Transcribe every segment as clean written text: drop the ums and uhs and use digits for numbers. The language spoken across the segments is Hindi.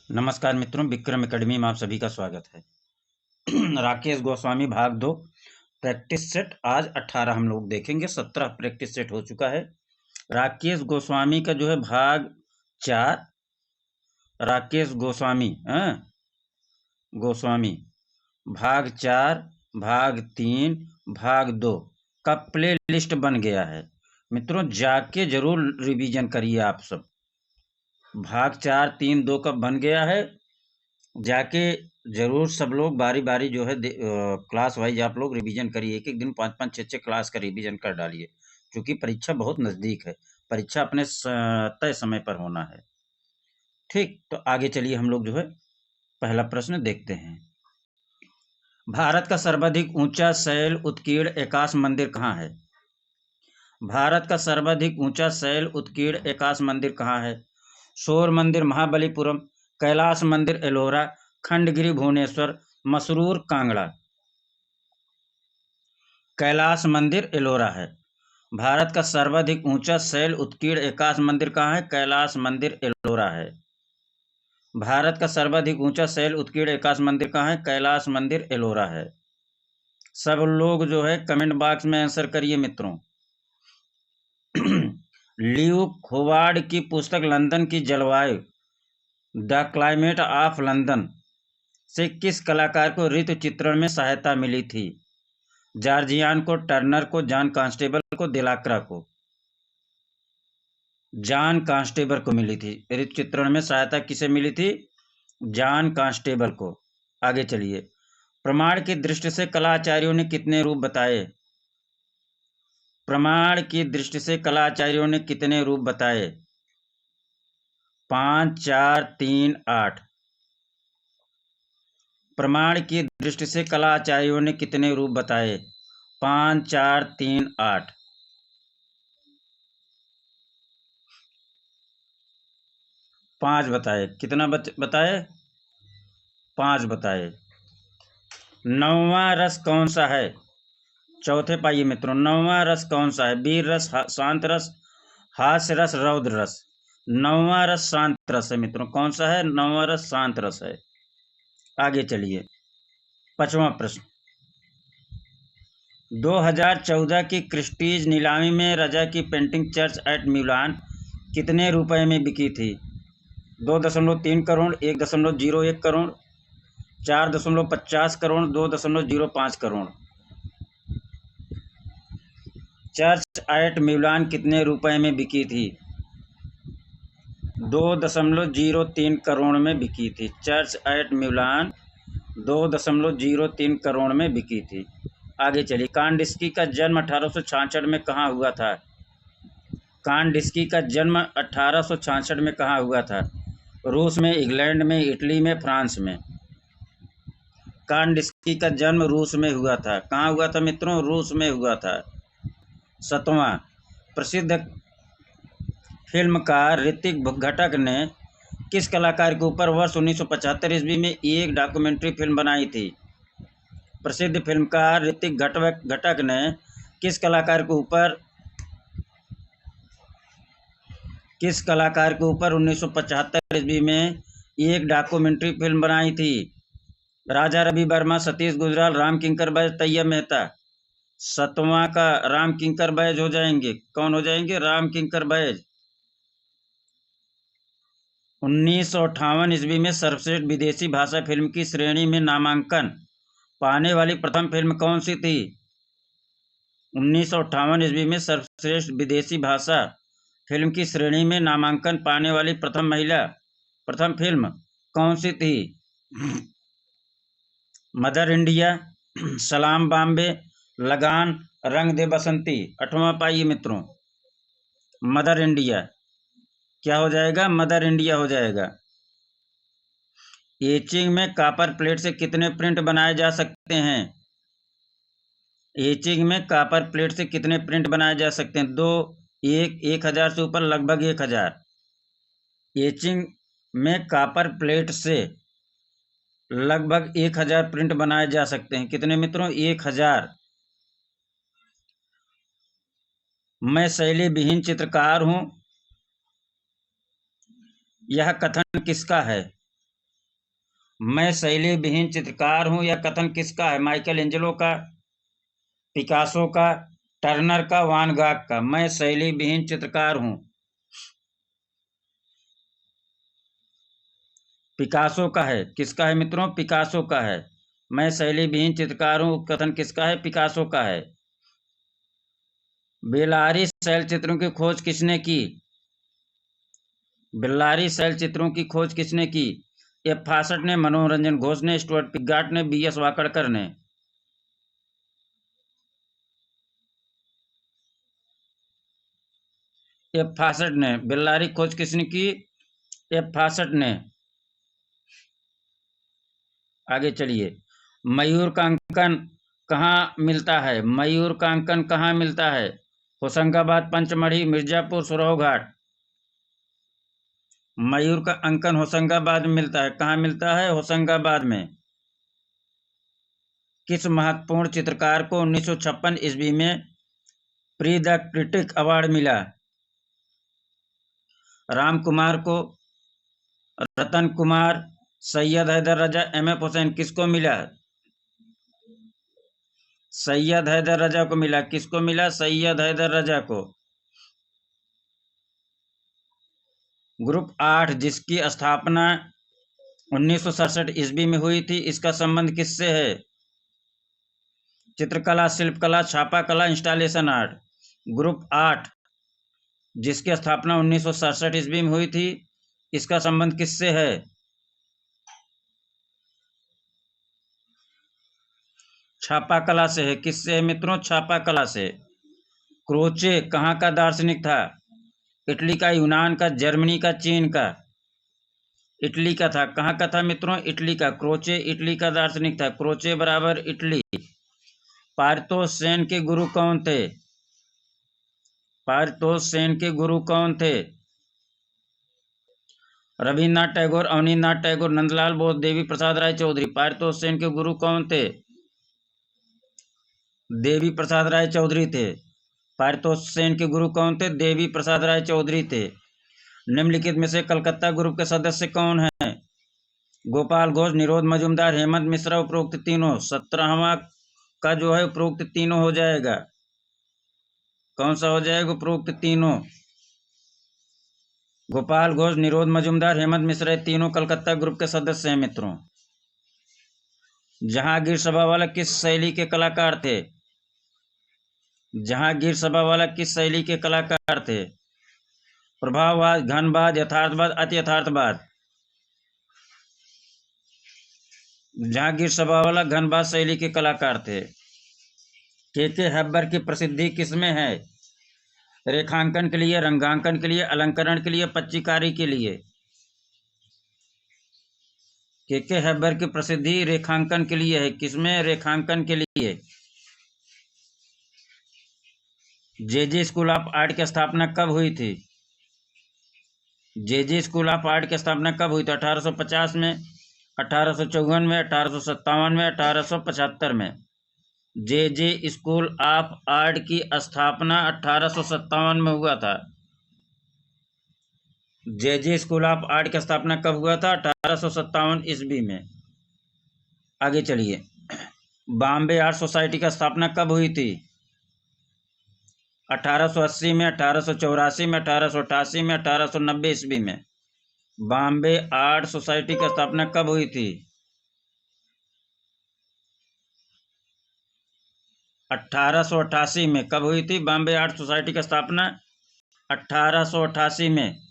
नमस्कार मित्रों, विक्रम एकेडमी में आप सभी का स्वागत है। राकेश गोस्वामी भाग 2 प्रैक्टिस सेट आज 18 हम लोग देखेंगे। 17 प्रैक्टिस सेट हो चुका है। राकेश गोस्वामी का जो है भाग 4, राकेश गोस्वामी गोस्वामी भाग 4, भाग 3, भाग 2 का प्ले लिस्ट बन गया है। मित्रों जाके जरूर रिवीजन करिए आप सब। भाग 4, 3, 2 का बन गया है, जाके जरूर सब लोग बारी बारी जो है क्लास वाइज आप लोग रिवीजन करिए। एक एक दिन 5-5, 6-6 क्लास का रिवीजन कर डालिए, क्योंकि परीक्षा बहुत नज़दीक है। परीक्षा अपने तय समय पर होना है। ठीक, तो आगे चलिए हम लोग जो है पहला प्रश्न देखते हैं। भारत का सर्वाधिक ऊंचा शैल उत्कीर्ण एकाश मंदिर कहाँ है? भारत का सर्वाधिक ऊंचा शैल उत्कीर्ण एकाश मंदिर कहाँ है? शोर मंदिर महाबलीपुरम, कैलाश मंदिर एलोरा, खंडगिरी भुवनेश्वर, मसरूर कांगड़ा। कैलाश मंदिर एलोरा है। भारत का सर्वाधिक ऊंचा शैल उत्कीर्ण एकाश मंदिर कहाँ है? कैलाश मंदिर एलोरा है। भारत का सर्वाधिक ऊंचा शैल उत्कीर्ण एकाश मंदिर कहाँ है? कैलाश मंदिर एलोरा है। सब लोग जो है कमेंट बॉक्स में आंसर करिए मित्रों। ल्यूक होवार्ड की पुस्तक लंदन की जलवायु, द क्लाइमेट ऑफ लंदन से किस कलाकार को ऋतु चित्रण में सहायता मिली थी? जॉर्जियान को, टर्नर को, जॉन कांस्टेबल को, दिलाक्रा को? जॉन कांस्टेबल को मिली थी। ऋतु चित्रण में सहायता किसे मिली थी? जॉन कांस्टेबल को। आगे चलिए। प्रमाण की दृष्टि से कलाचार्यों ने कितने रूप बताए? प्रमाण की दृष्टि से कलाचार्यों ने कितने रूप बताए? 5, 4, 3, 8। प्रमाण की दृष्टि से कलाचार्यों ने कितने रूप बताए? 5, 4, 3, 8। 5 बताए। कितना बताए? 5 बताए। 9वां रस कौन सा है? चौथे पाइए मित्रों, 9वां रस कौन सा है? वीर रस, शांत रस, हास्य रस, रौद्र रस। 9वां रस शांत रस है मित्रों। कौन सा है? 9वां रस शांत रस है। आगे चलिए। 5वां प्रश्न। 2014 की क्रिस्टीज नीलामी में रजा की पेंटिंग चर्च एट मिलान कितने रुपए में बिकी थी? 2.3 करोड़, 1.01 करोड़, 4.50 करोड़, 2.05 करोड़। चर्च एट मिलान कितने रुपए में बिकी थी? 2.03 करोड़ में बिकी थी। चर्च एट मिलान 2.03 करोड़ में बिकी थी। आगे चलिए। कांडिस्की का जन्म 1866 में कहाँ हुआ था? कांडिस्की का जन्म 1866 में कहाँ हुआ था? रूस में, इंग्लैंड में, इटली में, फ्रांस में? कांडिस्की का जन्म रूस में हुआ था। कहाँ हुआ था मित्रों? रूस में हुआ था। 7वां। प्रसिद्ध फिल्मकार ऋतिक घटक ने किस कलाकार के ऊपर वर्ष 1975 ईस्वी में एक डॉक्यूमेंट्री फिल्म बनाई थी? प्रसिद्ध फिल्मकार ऋतिक घटक ने किस कलाकार के ऊपर 1975 ईस्वी में एक डॉक्यूमेंट्री फिल्म बनाई थी? राजा रवि वर्मा, सतीश गुजराल, राम किंकर बैज, तैयब मेहता। 7वां का राम किंकर बैज हो जाएंगे। कौन हो जाएंगे? राम किंकर बैज। 1958 ईस्वी में सर्वश्रेष्ठ विदेशी भाषा फिल्म की श्रेणी में नामांकन पाने वाली प्रथम फिल्म कौन सी थी? 1958 ईस्वी में सर्वश्रेष्ठ विदेशी भाषा फिल्म की श्रेणी में नामांकन पाने वाली प्रथम फिल्म कौन सी थी? मदर इंडिया, सलाम बॉम्बे, लगान, रंग दे बसंती। 8वां पाइए मित्रों, मदर इंडिया। क्या हो जाएगा? मदर इंडिया हो जाएगा। एचिंग में कॉपर प्लेट से कितने प्रिंट बनाए जा सकते हैं? एचिंग में कॉपर प्लेट से कितने प्रिंट बनाए जा सकते हैं? 2, 1, 1000 से ऊपर, लगभग 1000। एचिंग में कॉपर प्लेट से लगभग 1000 प्रिंट बनाए जा सकते हैं। कितने मित्रों? 1000। मैं शैली विहीन चित्रकार हूं, यह कथन किसका है? मैं शैली विहीन चित्रकार हूं, यह कथन किसका है? माइकल एंजेलो का, पिकासो का, टर्नर का, वान गाग का। मैं शैली विहीन चित्रकार हूं, पिकासो का है। किसका है मित्रों? पिकासो का है। मैं शैली विहीन चित्रकार हूं कथन किसका है? पिकासो का है। बेलारी शैल चित्रों की खोज किसने की? बेलारी शैल चित्रों की खोज किसने की? एफ फासट ने, मनोरंजन घोष ने, स्टुअर्ट पिगाट ने, बी एस वाकड़कर ने। एफ फासट ने। बेल्लारी खोज किसने की? एफ फासट ने। आगे चलिए। मयूर का अंकन कहाँ मिलता है? मयूर का अंकन कहाँ मिलता है? होशंगाबाद, पंचमढ़ी, मिर्जापुर, सुरहो घाट। मयूर का अंकन होशंगाबाद में मिलता है। कहाँ मिलता है? होशंगाबाद में। किस महत्वपूर्ण चित्रकार को 1956 ईस्वी में प्री द क्रिटिक अवार्ड मिला? राम कुमार को, रतन कुमार, सैयद हैदर रजा, एम एफ हुसैन। किसको मिला? सैयद हैदर रजा को मिला। किसको मिला? सैयद हैदर रजा को। ग्रुप 8 जिसकी स्थापना 1967 ईस्वी में हुई थी, इसका संबंध किससे है? चित्रकला, शिल्पकला, छापा कला, इंस्टॉलेशन आर्ट। ग्रुप 8 जिसकी स्थापना 1967 ईस्वी में हुई थी, इसका संबंध किससे है? छापा कला से है। किससे है मित्रों? छापा कला से। क्रोचे कहाँ का दार्शनिक था? इटली का, यूनान का, जर्मनी का, चीन का? इटली का था। कहाँ का था मित्रों? इटली का। क्रोचे इटली का दार्शनिक था। क्रोचे बराबर इटली। पारितोष सेन के गुरु कौन थे? पारितोष सेन के गुरु कौन थे? रविन्द्रनाथ टैगोर, अवनींद्रनाथ टैगोर, नंदलाल बोस, देवी प्रसाद राय चौधरी। पारितोष सेन के गुरु कौन थे? देवी प्रसाद राय चौधरी थे। पारितोष सेन के गुरु कौन थे? देवी प्रसाद राय चौधरी थे। निम्नलिखित में से कलकत्ता ग्रुप के सदस्य कौन हैं? गोपाल घोष, निरोध मजूमदार, हेमंत मिश्रा। उपरोक्त तीनों। 17वां का जो है उपरोक्त तीनों हो जाएगा। कौन सा हो जाएगा? उपरोक्त तीनों। गोपाल घोष, निरोध मजूमदार, हेमंत मिश्रा, तीनों कलकत्ता ग्रुप के सदस्य हैं मित्रों। जहांगीर सभावाला किस शैली के कलाकार थे? जहांगीर सभावाला किस शैली के कलाकार थे? प्रभाववाद, घनवाद, यथार्थवाद, अति यथार्थवाद। जहांगीर सभावाला घनवाद शैली के कलाकार थे। के हैबर की प्रसिद्धि किसमें है? रेखांकन के लिए, रंगांकन के लिए, अलंकरण के लिए, पच्चीकारी के लिए। के हैबर की प्रसिद्धि रेखांकन के लिए है। किसमें? रेखांकन के लिए। जे स्कूल ऑफ आर्ट की स्थापना कब हुई थी? जे स्कूल ऑफ आर्ट की स्थापना कब हुई थी? 1850 में, 1854 में, 1857 में, 1875 में। जे स्कूल ऑफ आर्ट की स्थापना 1857 में हुआ था। जे स्कूल ऑफ आर्ट की स्थापना कब हुआ था? 1857 ईस्वी में। आगे चलिए। बॉम्बे आर्ट सोसाइटी की स्थापना कब हुई थी? 1880 में, 1884 में, 1888 में, 1890 ईस्वी में। बॉम्बे आर्ट सोसाइटी की स्थापना कब हुई थी? 1888 में। कब हुई थी बॉम्बे आर्ट सोसाइटी की स्थापना? 1888 में।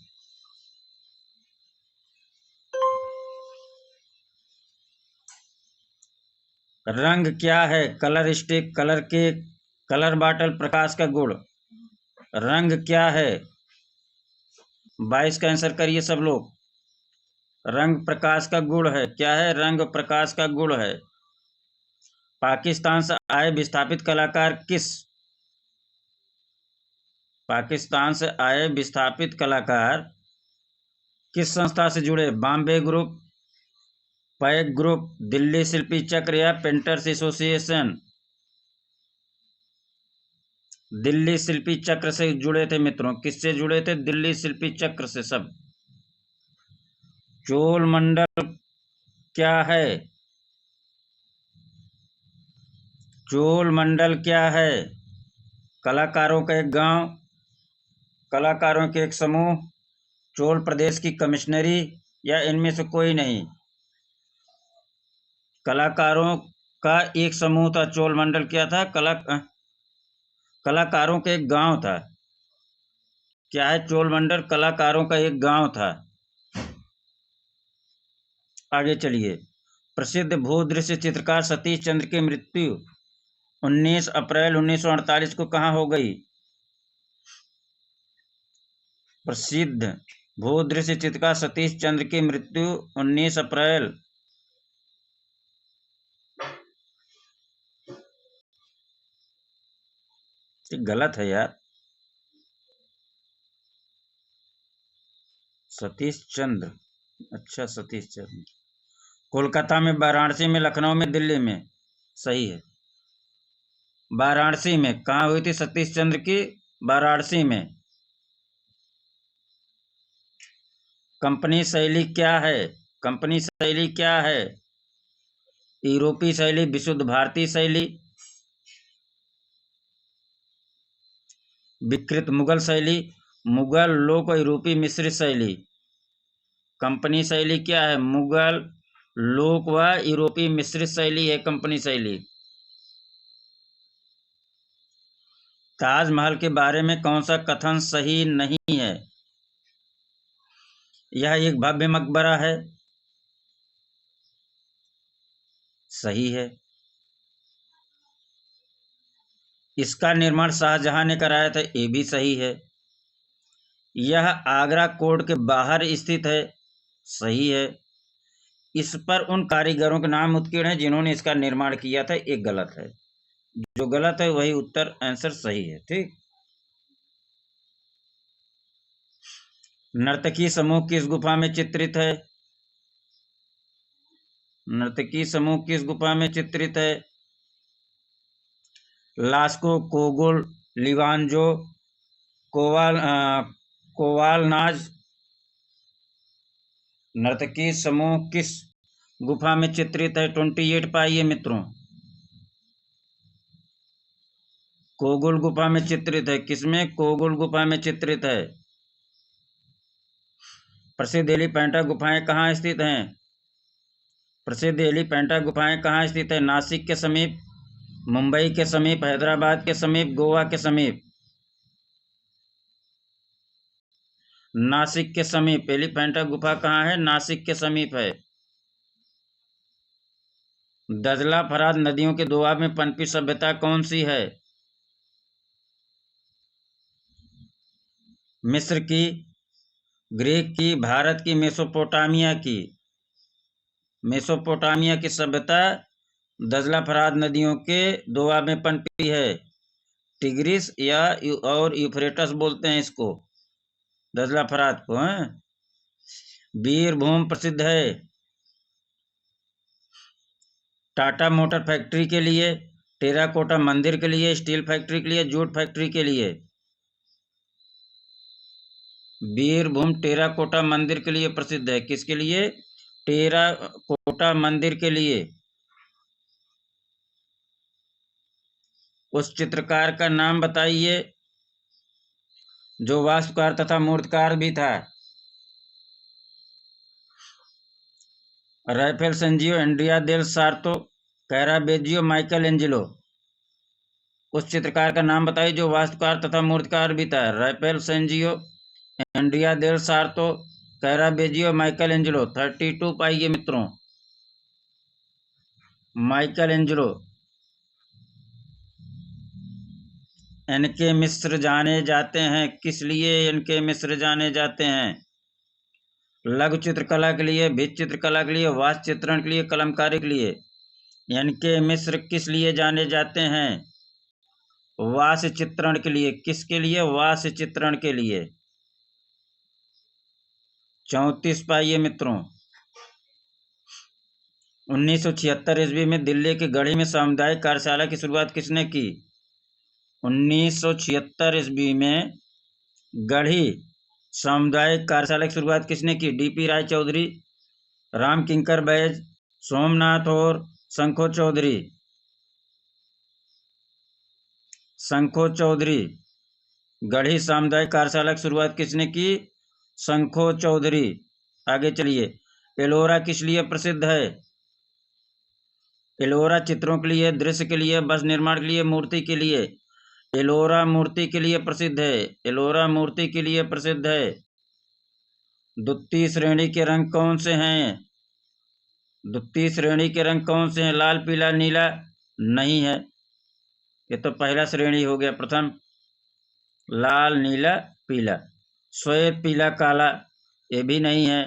रंग क्या है? Colour stick, colour cake, colour bottle. प्रकाश का गुण। रंग क्या है? 22 का आंसर करिए सब लोग। रंग प्रकाश का गुण है। क्या है? रंग प्रकाश का गुण है। पाकिस्तान से आए विस्थापित कलाकार किस? पाकिस्तान से आए विस्थापित कलाकार किस संस्था से जुड़े? Bombay group, pack group, Delhi Shilpi Chakra या पेंटर्स एसोसिएशन? दिल्ली शिल्पी चक्र से जुड़े थे मित्रों। किससे जुड़े थे? दिल्ली शिल्पी चक्र से सब। चोल मंडल क्या है? चोल मंडल क्या है? कलाकारों का एक गांव, कलाकारों के एक समूह, चोल प्रदेश की कमिश्नरी, या इनमें से कोई नहीं? कलाकारों का एक समूह था। चोल मंडल क्या था? कलाकारों का एक गांव था। क्या है चोल मंडल? कलाकारों का एक गांव था। आगे चलिए। प्रसिद्ध भूदृश्य चित्रकार सतीश चंद्र की मृत्यु 19 अप्रैल 1948 को कहाँ हो गई? प्रसिद्ध भूदृश्य चित्रकार सतीश चंद्र की मृत्यु 19 अप्रैल। गलत है यार। सतीश चंद्र, अच्छा सतीश चंद्र, कोलकाता में, वाराणसी में, लखनऊ में, दिल्ली में? सही है, वाराणसी में। कहाँ हुई थी सतीश चंद्र की? वाराणसी में। कंपनी शैली क्या है? कंपनी शैली क्या है? यूरोपीय शैली, विशुद्ध भारतीय शैली, विकृत मुगल शैली, मुगल लोक यूरोपीय मिश्रित शैली। कंपनी शैली क्या है? मुगल लोक व यूरोपीय मिश्रित शैली है कंपनी शैली। ताजमहल के बारे में कौन सा कथन सही नहीं है? यह एक भव्य मकबरा है। सही है। इसका निर्माण शाहजहां ने कराया था। ये भी सही है। यह आगरा कोर्ट के बाहर स्थित है। सही है। इस पर उन कारीगरों के नाम उत्कीर्ण हैं जिन्होंने इसका निर्माण किया था। एक गलत है। जो गलत है वही उत्तर आंसर सही है। ठीक। नर्तकी समूह किस गुफा में चित्रित है? नर्तकी समूह किस गुफा में चित्रित है? लास्को, कोगुल, लिवांजो, कोवालनाज। नर्तकी समूह किस गुफा में चित्रित है? 28 पाइए मित्रों। कोगुल गुफा में चित्रित है। किसमें? कोगुल गुफा में चित्रित है। प्रसिद्ध एलिफेंटा गुफाएं कहाँ स्थित हैं? प्रसिद्ध एलिफेंटा गुफाएं कहाँ स्थित है? नासिक के समीप, मुंबई के समीप, हैदराबाद के समीप, गोवा के समीप? नासिक के समीप। एलिफेंटा गुफा कहाँ है? नासिक के समीप है। दजला फरात नदियों के दोआब में पनपी सभ्यता कौन सी है? मिस्र की, ग्रीक की, भारत की, मेसोपोटामिया की? मेसोपोटामिया की सभ्यता दजला फरात नदियों के दोआब में पनपी है। टिग्रिस या और यूफ्रेटस बोलते हैं इसको, दजला फरात को। हैं? वीरभूम प्रसिद्ध है टाटा मोटर फैक्ट्री के लिए, टेराकोटा मंदिर के लिए, स्टील फैक्ट्री के लिए, जूट फैक्ट्री के लिए? वीरभूम टेराकोटा मंदिर के लिए प्रसिद्ध है। किसके लिए? टेराकोटा मंदिर के लिए। उस चित्रकार का नाम बताइए जो वास्तुकार तथा मूर्तिकार भी था। राफेल सेंजियो, एंड्रिया देल सार्तो, कैराबेजियो, माइकल एंजेलो। उस चित्रकार का नाम बताइए जो वास्तुकार तथा मूर्तिकार भी था। राफेल सेंजियो, एंड्रिया देल सार्तो, कैराबेजियो, माइकल एंजेलो। 32 पाइए मित्रों। Michael Angelo. इनके मिस्र जाने जाते हैं किस लिए? इनके मिस्र जाने जाते हैं लघु चित्रकला के लिए, भित्ति चित्रकला के लिए, वास्तु चित्रण के लिए, कलमकारी के लिए? इनके मिस्र किस लिए जाने जाते हैं? वास्य चित्रण के लिए। किसके लिए? वास्य चित्रण के लिए। 34 पाइए मित्रों। 1976 ईस्वी में दिल्ली के गढ़ी में सामुदायिक कार्यशाला की शुरुआत किसने की? 1976 ईस्वी में गढ़ी सामुदायिक कार्यशाला की शुरुआत किसने की? डीपी राय चौधरी, राम किंकर बैज, सोमनाथ और शंखो चौधरी। शंखो चौधरी। गढ़ी सामुदायिक कार्यशाला की शुरुआत किसने की? शंखो चौधरी। आगे चलिए। एलोरा किस लिए प्रसिद्ध है? एलोरा चित्रों के लिए, दृश्य के लिए, बस निर्माण के लिए, मूर्ति के लिए। एलोरा मूर्ति के लिए प्रसिद्ध है। एलोरा मूर्ति के लिए प्रसिद्ध है। द्वितीय श्रेणी के रंग कौन से हैं? द्वितीय श्रेणी के रंग कौन से हैं? लाल, पीला, नीला? नहीं है, ये तो पहला श्रेणी हो गया। प्रथम लाल, नीला, पीला। श्वेत, पीला, काला? ये भी नहीं है।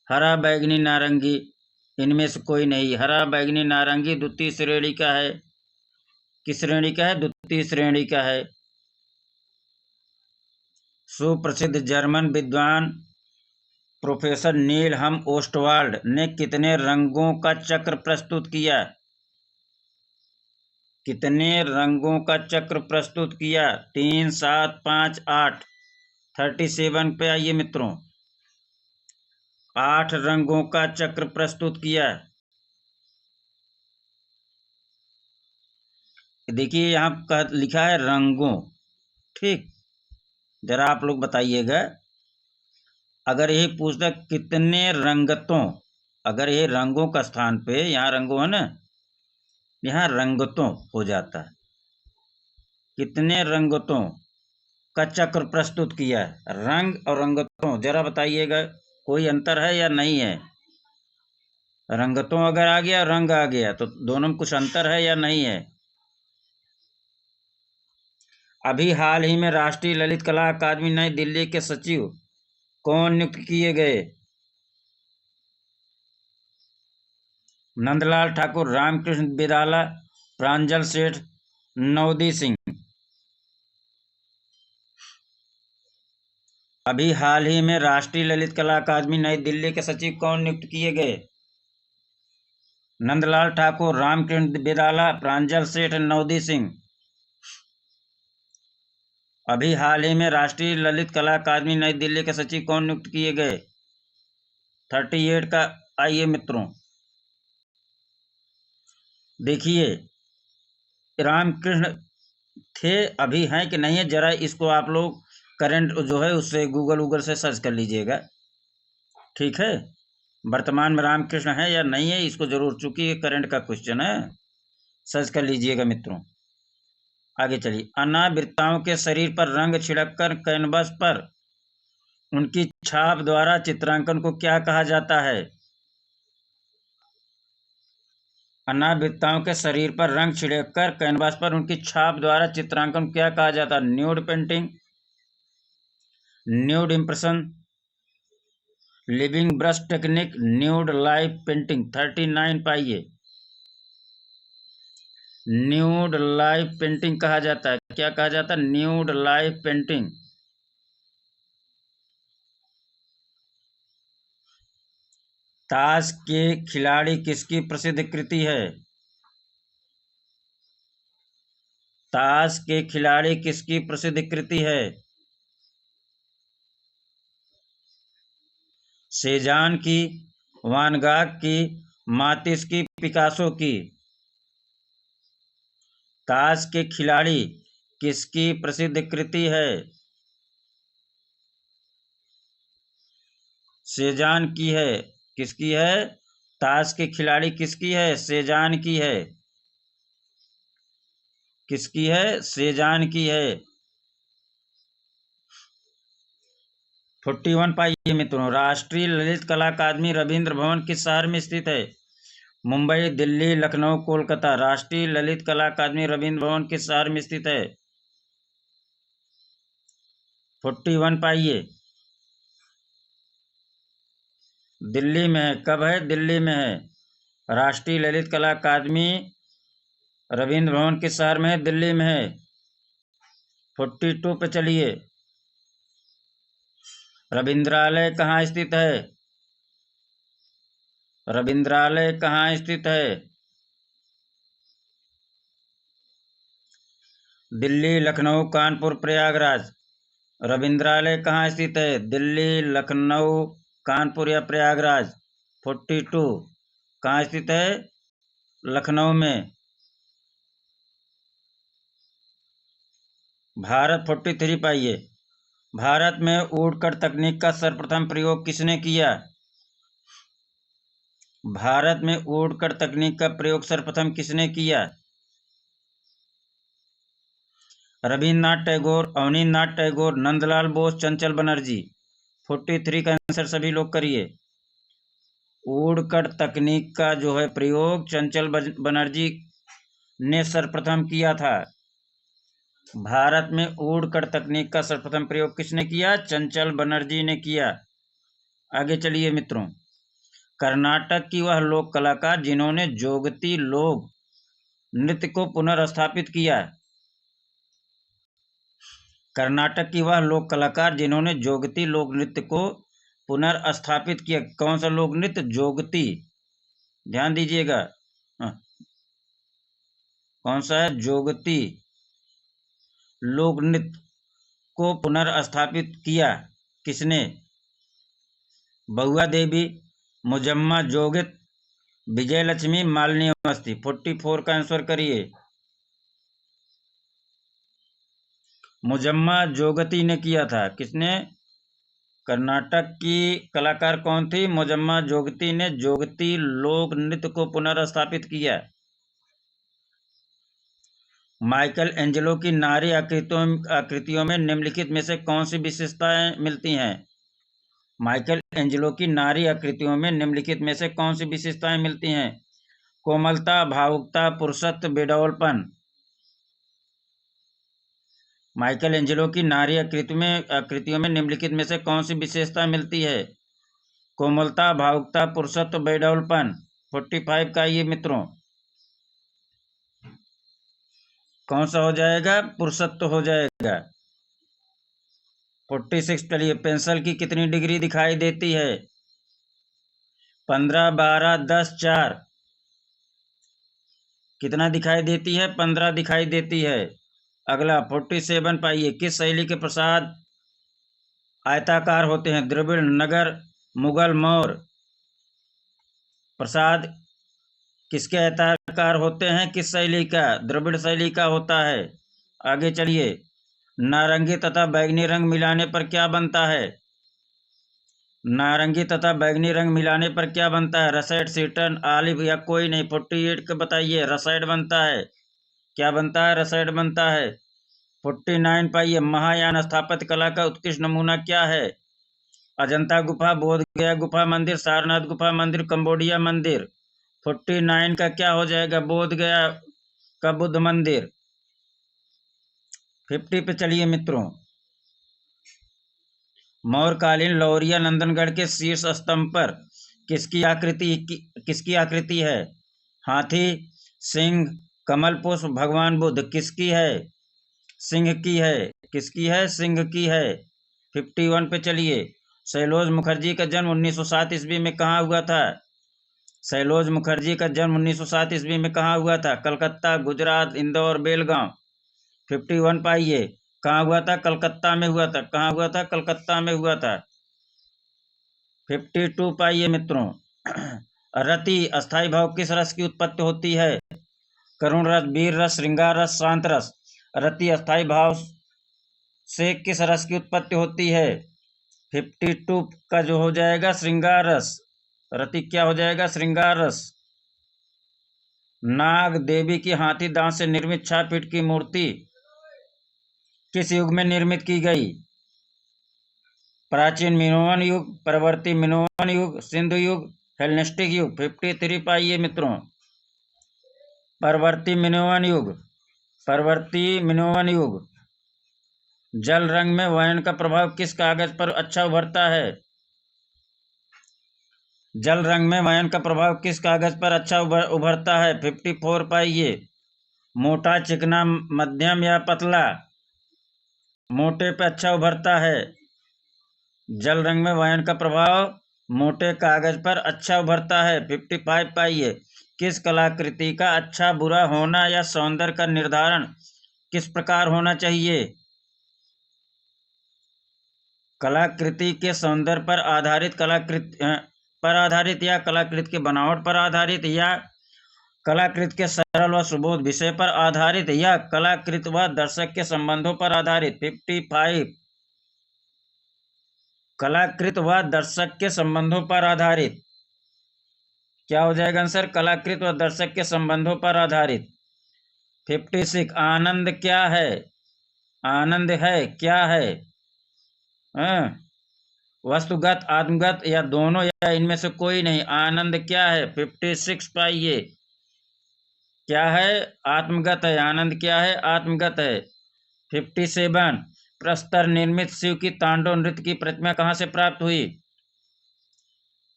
हरा, बैगनी, नारंगी? इनमें से कोई नहीं। हरा, बैगनी, नारंगी द्वितीय श्रेणी का है। किस श्रेणी का है? द्वितीय श्रेणी का है। सुप्रसिद्ध जर्मन विद्वान प्रोफेसर नीलहम ओस्टवाल्ड ने कितने रंगों का चक्र प्रस्तुत किया? कितने रंगों का चक्र प्रस्तुत किया? 3, 7, 5, 8? 37 पे आइए मित्रों। 8 रंगों का चक्र प्रस्तुत किया। देखिए यहाँ लिखा है रंगों। ठीक, जरा आप लोग बताइएगा, अगर यही पूछता कितने रंगतों, अगर ये रंगों का स्थान पे यहाँ रंगों है ना, यहाँ रंगतों हो जाता है। कितने रंगतों का चक्र प्रस्तुत किया है? रंग और रंगतों, जरा बताइएगा, कोई अंतर है या नहीं है? रंगतों अगर आ गया, रंग आ गया, तो दोनों में कुछ अंतर है या नहीं है? अभी हाल ही में राष्ट्रीय ललित कला अकादमी नई दिल्ली के सचिव कौन नियुक्त किए गए? नंदलाल ठाकुर, रामकृष्ण बिराला, प्रांजल सेठ, नवदी सिंह? अभी हाल ही में राष्ट्रीय ललित कला अकादमी नई दिल्ली के सचिव कौन नियुक्त किए गए? नंदलाल ठाकुर, रामकृष्ण बिराला, प्रांजल सेठ, नवदी सिंह? अभी हाल ही में राष्ट्रीय ललित कला अकादमी नई दिल्ली के सचिव कौन नियुक्त किए गए? 38 का आइए मित्रों। देखिए रामकृष्ण थे, अभी हैं कि नहीं है, जरा इसको आप लोग करंट जो है उससे गूगल से सर्च कर लीजिएगा। ठीक है, वर्तमान में रामकृष्ण है या नहीं है, इसको जरूर, चूंकि ये करंट का क्वेश्चन है, सर्च कर लीजिएगा मित्रों। आगे चलिए। अनावृताओं के शरीर पर रंग छिड़ककर कैनवस पर उनकी छाप द्वारा चित्रांकन को क्या कहा जाता है? अनावृताओं के शरीर पर रंग छिड़ककर कैनवास पर उनकी छाप द्वारा चित्रांकन क्या कहा जाता है? Nude painting, nude impression, living brush technique, nude live painting? 39 पाइए। न्यूड लाइव पेंटिंग कहा जाता है। क्या कहा जाता है? Nude live painting. ताश के खिलाड़ी किसकी प्रसिद्ध कृति है? ताश के खिलाड़ी किसकी प्रसिद्ध कृति है? सेजान की, वान गाग की, मातिस की, पिकासो की? ताश के खिलाड़ी किसकी प्रसिद्ध कृति है? सेजान की है। किसकी है? ताश के खिलाड़ी किसकी है? सेजान की है। किसकी है? सेजान की है। 41 पाइए मित्रों। राष्ट्रीय ललित कला अकादमी रविंद्र भवन किस शहर में स्थित है? मुंबई, दिल्ली, लखनऊ, कोलकाता? राष्ट्रीय ललित कला अकादमी रविंद्र भवन किस शहर में स्थित है? 41 पाइए। दिल्ली में है। कब है? दिल्ली में है। राष्ट्रीय ललित कला अकादमी रविंद्र भवन किस शहर में है? दिल्ली में है। 42 पे चलिए। रविंद्रालय कहाँ स्थित है? रविंद्रालय कहाँ स्थित है? दिल्ली, लखनऊ, कानपुर, प्रयागराज? रविंद्रालय कहाँ स्थित है? दिल्ली, लखनऊ, कानपुर या प्रयागराज? 42। कहाँ स्थित है? लखनऊ में। भारत 43 पाइए। भारत में वुडकट तकनीक का सर्वप्रथम प्रयोग किसने किया? भारत में वुडकट तकनीक का प्रयोग सर्वप्रथम किसने किया? रविन्द्रनाथ टैगोर, अवनींद्रनाथ टैगोर, नंदलाल बोस, चंचल बनर्जी। 43 का आंसर सभी लोग करिए। वुडकट तकनीक का जो है प्रयोग चंचल बनर्जी ने सर्वप्रथम किया था। भारत में वुडकट तकनीक का सर्वप्रथम प्रयोग किसने किया? चंचल बनर्जी ने किया। आगे चलिए मित्रों। कर्नाटक की वह लोक कलाकार जिन्होंने जोगती लोक नृत्य को पुनर्स्थापित किया। कर्नाटक की वह लोक कलाकार जिन्होंने जोगती लोक नृत्य को पुनर्स्थापित किया। कौन सा लोक नृत्य? जोगती। ध्यान दीजिएगा। कौन सा है? जोगती लोक नृत्य को पुनर्स्थापित किया। किसने? बहुआ देवी, मुजम्मा जोगित, विजयलक्ष्मी, मालिनी अवस्थी। 44 का आंसर करिए। मुजम्मा जोगती ने किया था। किसने? कर्नाटक की कलाकार कौन थी? मुजम्मा जोगती ने जोगती लोक नृत्य को पुनर्स्थापित किया। माइकल एंजेलो की नारी आकृतियों में निम्नलिखित में से कौन सी विशेषताएं मिलती हैं? माइकल एंजेलो की नारी आकृतियों में निम्नलिखित में से कौन सी विशेषताएं मिलती हैं? कोमलता, भावुकता, पुरुषत्व, बेडौलपन। माइकल एंजेलो की नारी आकृतियों में निम्नलिखित में से कौन सी विशेषता मिलती है? कोमलता, भावुकता, पुरुषत्व, बेडौलपन। 45 का ये मित्रों कौन सा हो जाएगा? पुरुषत्व हो जाएगा। 46 चलिए। पेंसिल की कितनी डिग्री दिखाई देती है? 15, 12, 10, 4। कितना दिखाई देती है? 15 दिखाई देती है। अगला 47 पाइए। किस शैली के प्रसाद आयताकार होते हैं? द्रविड़, नगर, मुगल, मौर्य। प्रसाद किसके आयताकार होते हैं? किस शैली का? द्रविड़ शैली का होता है। आगे चलिए। नारंगी तथा बैंगनी रंग मिलाने पर क्या बनता है? नारंगी तथा बैंगनी रंग मिलाने पर क्या बनता है? रसेट, सीटन, ऑलिव या कोई नहीं। 48 का बताइए। रसेट बनता है। क्या बनता है? रसेट बनता है। 49 पाइए। महायान स्थापत्य कला का उत्कृष्ट नमूना क्या है? अजंता गुफा, बोध गया गुफा मंदिर, सारनाथ गुफा मंदिर, कंबोडिया मंदिर। 49 का क्या हो जाएगा? बोध गया का बुद्ध मंदिर। 50 पे चलिए मित्रों। मौर्यकालीन लौरिया नंदनगढ़ के शीर्ष स्तंभ पर किसकी आकृति है? हाथी, सिंह, कमल पुष्प, भगवान बुद्ध। किसकी है? सिंह की है। किसकी है? सिंह की है। 51 पे चलिए। सैलोज मुखर्जी का जन्म 1907 ईस्वी में कहाँ हुआ था? सैलोज मुखर्जी का जन्म 1907 ईस्वी में कहाँ हुआ था? कलकत्ता, गुजरात, इंदौर, बेलगांव। 51 पाइए। कहाँ हुआ था? कलकत्ता में हुआ था। कहाँ हुआ था? कलकत्ता में हुआ था। 52 पाइए मित्रों। रति अस्थाई भाव किस रस की उत्पत्ति होती है? करुण रस, वीर रस, श्रृंगार रस, शांत रस। रति अस्थाई भाव से किस रस की उत्पत्ति होती है? 52 का जो हो जाएगा श्रृंगार रस। रति क्या हो जाएगा? श्रृंगार रस। नाग देवी की हाथी दांत से निर्मित 6 फीट की मूर्ति किस युग में निर्मित की गई? प्राचीन मिनोअन युग, परवर्ती मिनोअन युग, सिंधु युग, हेलेनिस्टिक युग। 53 पाइए मित्रों। परवर्ती मिनोअन युग। परवर्ती मिनोअन युग। जल रंग में वायन का प्रभाव किस कागज पर अच्छा उभरता है? जल रंग में वायन का प्रभाव किस कागज पर अच्छा उभरता है? 54 पाइए। मोटा, चिकना, मध्यम या पतला? मोटे पे अच्छा उभरता है। जल रंग में वायन का प्रभाव मोटे कागज पर अच्छा उभरता है। 55 पाइए। किस कलाकृति का अच्छा बुरा होना या सौंदर्य का निर्धारण किस प्रकार होना चाहिए? कलाकृति के सौंदर्य पर आधारित पर आधारित या कलाकृति के बनावट पर आधारित या कलाकृति के सरल व सुबोध विषय पर आधारित या कलाकृति व दर्शक के संबंधों पर आधारित। 55 कलाकृति व दर्शक के संबंधों पर आधारित। क्या हो जाएगा आंसर? कलाकृति व दर्शक के संबंधों पर आधारित। 56 आनंद क्या है? आनंद है क्या है? वस्तुगत, आत्मगत या दोनों या इनमें से कोई नहीं। आनंद क्या है? 56 पाइए। क्या है? आत्मगत है। आनंद क्या है? आत्मगत है। 57 प्रस्तर निर्मित शिव की तांडव नृत्य की प्रतिमा कहाँ से प्राप्त हुई?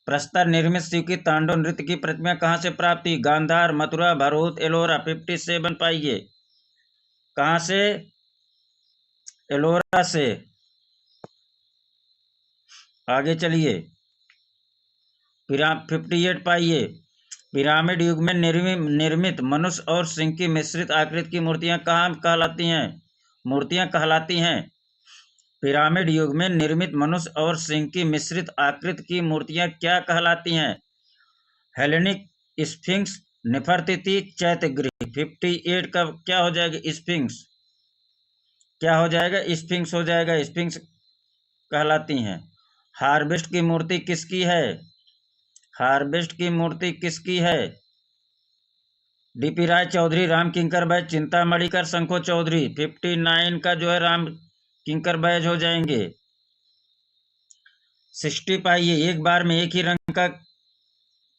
प्रस्तर निर्मित शिव की तांडव नृत्य की प्रतिमा कहाँ से प्राप्त हुई? गांधार, मथुरा, भरूच, एलोरा। 57 पाइए। कहाँ से? एलोरा से। आगे चलिए। 58 पाइए। पिरामिड युग में निर्मित मनुष्य और सिंह की मिश्रित आकृति की मूर्तियां कहाँ कहलाती हैं? मूर्तियां कहलाती हैं। पिरामिड युग में निर्मित मनुष्य और सिंह की मिश्रित आकृति की मूर्तियां क्या कहलाती हैं? Hellenic, sphinx, नेफरतिति, चैत्यगृह। 58 का क्या हो जाएगा? स्फिंक्स। क्या हो जाएगा? स्फिंक्स हो जाएगा। स्फिंक्स कहलाती हैं। हार्वेस्ट की मूर्ति किसकी है? हार्वेस्ट की मूर्ति किसकी है? डीपी राय चौधरी, राम किंकर बैज, चिंतामणिकर, शंखो चौधरी। 59 का जो है राम किंकर बैज हो जाएंगे। 60 पाइए। एक बार में एक ही रंग का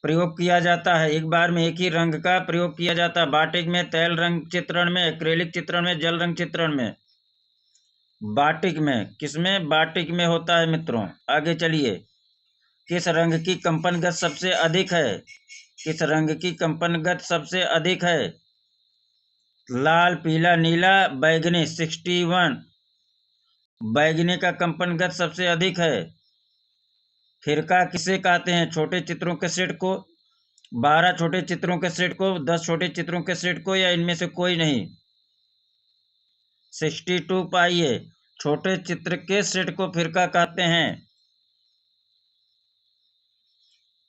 प्रयोग किया जाता है। एक बार में एक ही रंग का प्रयोग किया जाता है। बाटिक में, तैल रंग चित्रण में, एक्रेलिक चित्रण में, जल रंग चित्रण में। बाटिक में। किसमें? बाटिक में होता है मित्रों। आगे चलिए। किस रंग की कंपन गति सबसे अधिक है? किस रंग की कंपन गति सबसे अधिक है? लाल, पीला, नीला, बैगनी। 61 बैगनी का कंपन गति सबसे अधिक है। फिरका किसे कहते हैं? छोटे चित्रों के सेट को, 12 छोटे चित्रों के सेट को, 10 छोटे चित्रों के सेट को, या इनमें से कोई नहीं। 62 पाइए। छोटे चित्र के सेट को फिरका कहते हैं।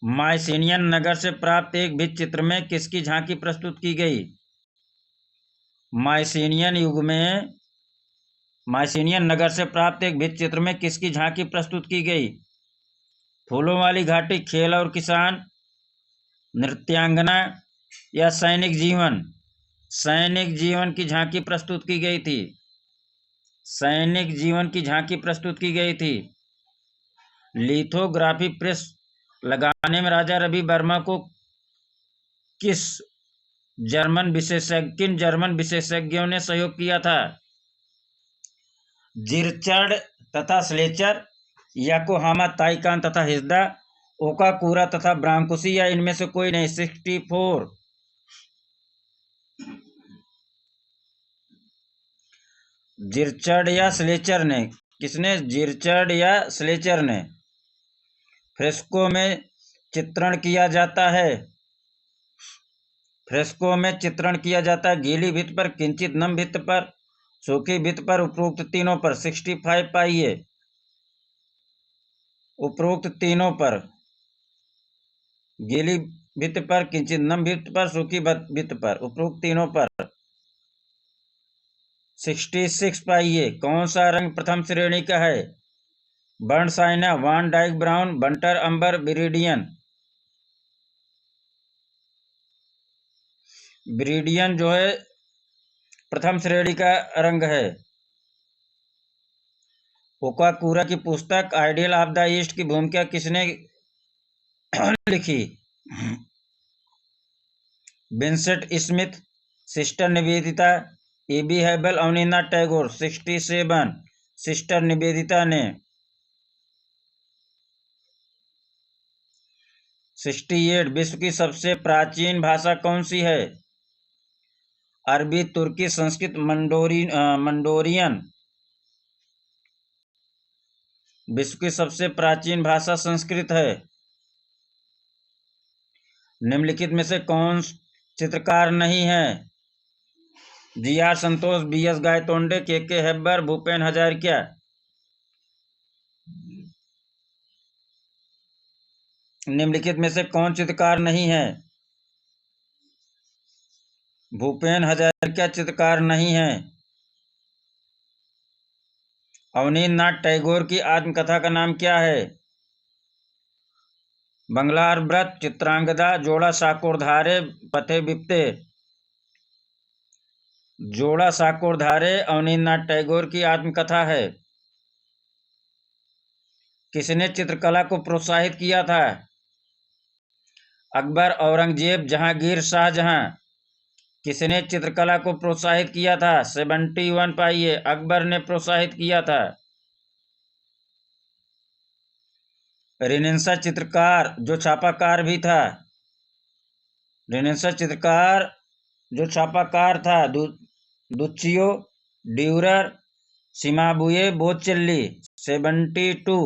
माइसिनियन नगर से प्राप्त एक भित्ति चित्र में किसकी झांकी प्रस्तुत की गई? माइसिनियन युग में माइसिनियन नगर से प्राप्त एक भित्ति चित्र में किसकी झांकी प्रस्तुत की गई? फूलों वाली घाटी, खेल और किसान, नृत्यांगना या सैनिक जीवन। सैनिक जीवन की झांकी प्रस्तुत की गई थी। सैनिक जीवन की झांकी प्रस्तुत की गई थी। लिथोग्राफी प्रेस लगाने में राजा रवि वर्मा को किन जर्मन विशेषज्ञों ने सहयोग किया था? जिरचर्ड तथा स्लेचर, याकोहामा, ताइकान तथा हिस्दा, ओकाकूरा तथा ब्रांकुसी, या इनमें से कोई नहीं। 64 जिरचर्ड या स्लेचर ने। किसने? जिरचर्ड या स्लेचर ने। फ्रेस्को में चित्रण किया जाता है। फ्रेस्को में चित्रण किया जाता है गीली भित्ति पर, किंचित नम भित्ति पर, सूखी भित्ति पर, उपरोक्त तीनों पर। 65 पाइए। उपरोक्त तीनों पर। गीली भित्ति पर, किंचित नम भित्ति पर, सूखी भित्ति पर, उपरोक्त तीनों पर। 66 पाइए। कौन सा रंग प्रथम श्रेणी का है? बर्नसाइना, वान डाइक ब्राउन, बंटर अंबर, बिरिडियन। बिरिडियन जो है प्रथम श्रेणी का रंग है। ओकाकूरा की पुस्तक आइडियल ऑफ द ईस्ट की भूमिका किसने लिखी? Vincent Smith, sister Nivedita, A B. Havell, Abanindranath Tagore. 67 sister Nivedita ने। 68 विश्व की सबसे प्राचीन भाषा कौन सी है? अरबी, तुर्की, संस्कृत, मंडोरियन। विश्व की सबसे प्राचीन भाषा संस्कृत है। निम्नलिखित में से कौन चित्रकार नहीं है? जी.आर. संतोष, बी.एस. गायतोंडे, के हेब्बर, भूपेन हजारिका। निम्नलिखित में से कौन चित्रकार नहीं है? भूपेन हजारिका चित्रकार नहीं है। अवनींद्रनाथ टैगोर की आत्मकथा का नाम क्या है? बंगलार व्रत, चित्रांगदा, जोड़ा साकोरधारे, पथे बिप्ते। जोड़ा साकोरधारे अवनींद्रनाथ टैगोर की आत्मकथा है। किसने चित्रकला को प्रोत्साहित किया था? अकबर, औरंगजेब, जहांगीर, शाहजहां। किसने चित्रकला को प्रोत्साहित किया था? 71 पाइए, अकबर ने प्रोत्साहित किया था। रेनेसां चित्रकार जो छापाकार भी था। रेनेसां चित्रकार जो छापाकार था, दुच्चियो, ड्यूरर, सिमाबुए, बोचेल्ली। 72।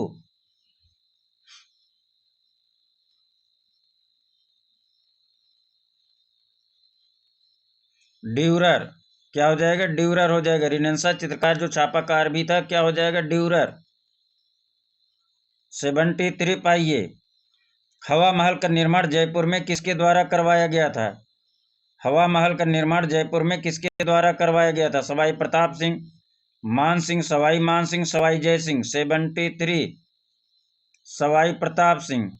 ड्यूरर क्या हो जाएगा? ड्यूरर हो जाएगा। रेनेसां चित्रकार जो छापाकार भी था, क्या हो जाएगा? ड्यूरर। 73 पाइए। हवा महल का निर्माण जयपुर में किसके द्वारा करवाया गया था? हवा महल का निर्माण जयपुर में किसके द्वारा करवाया गया था? सवाई प्रताप सिंह, मान सिंह, सवाई मान सिंह, सवाई जय सिंह। 73 सवाई प्रताप सिंह।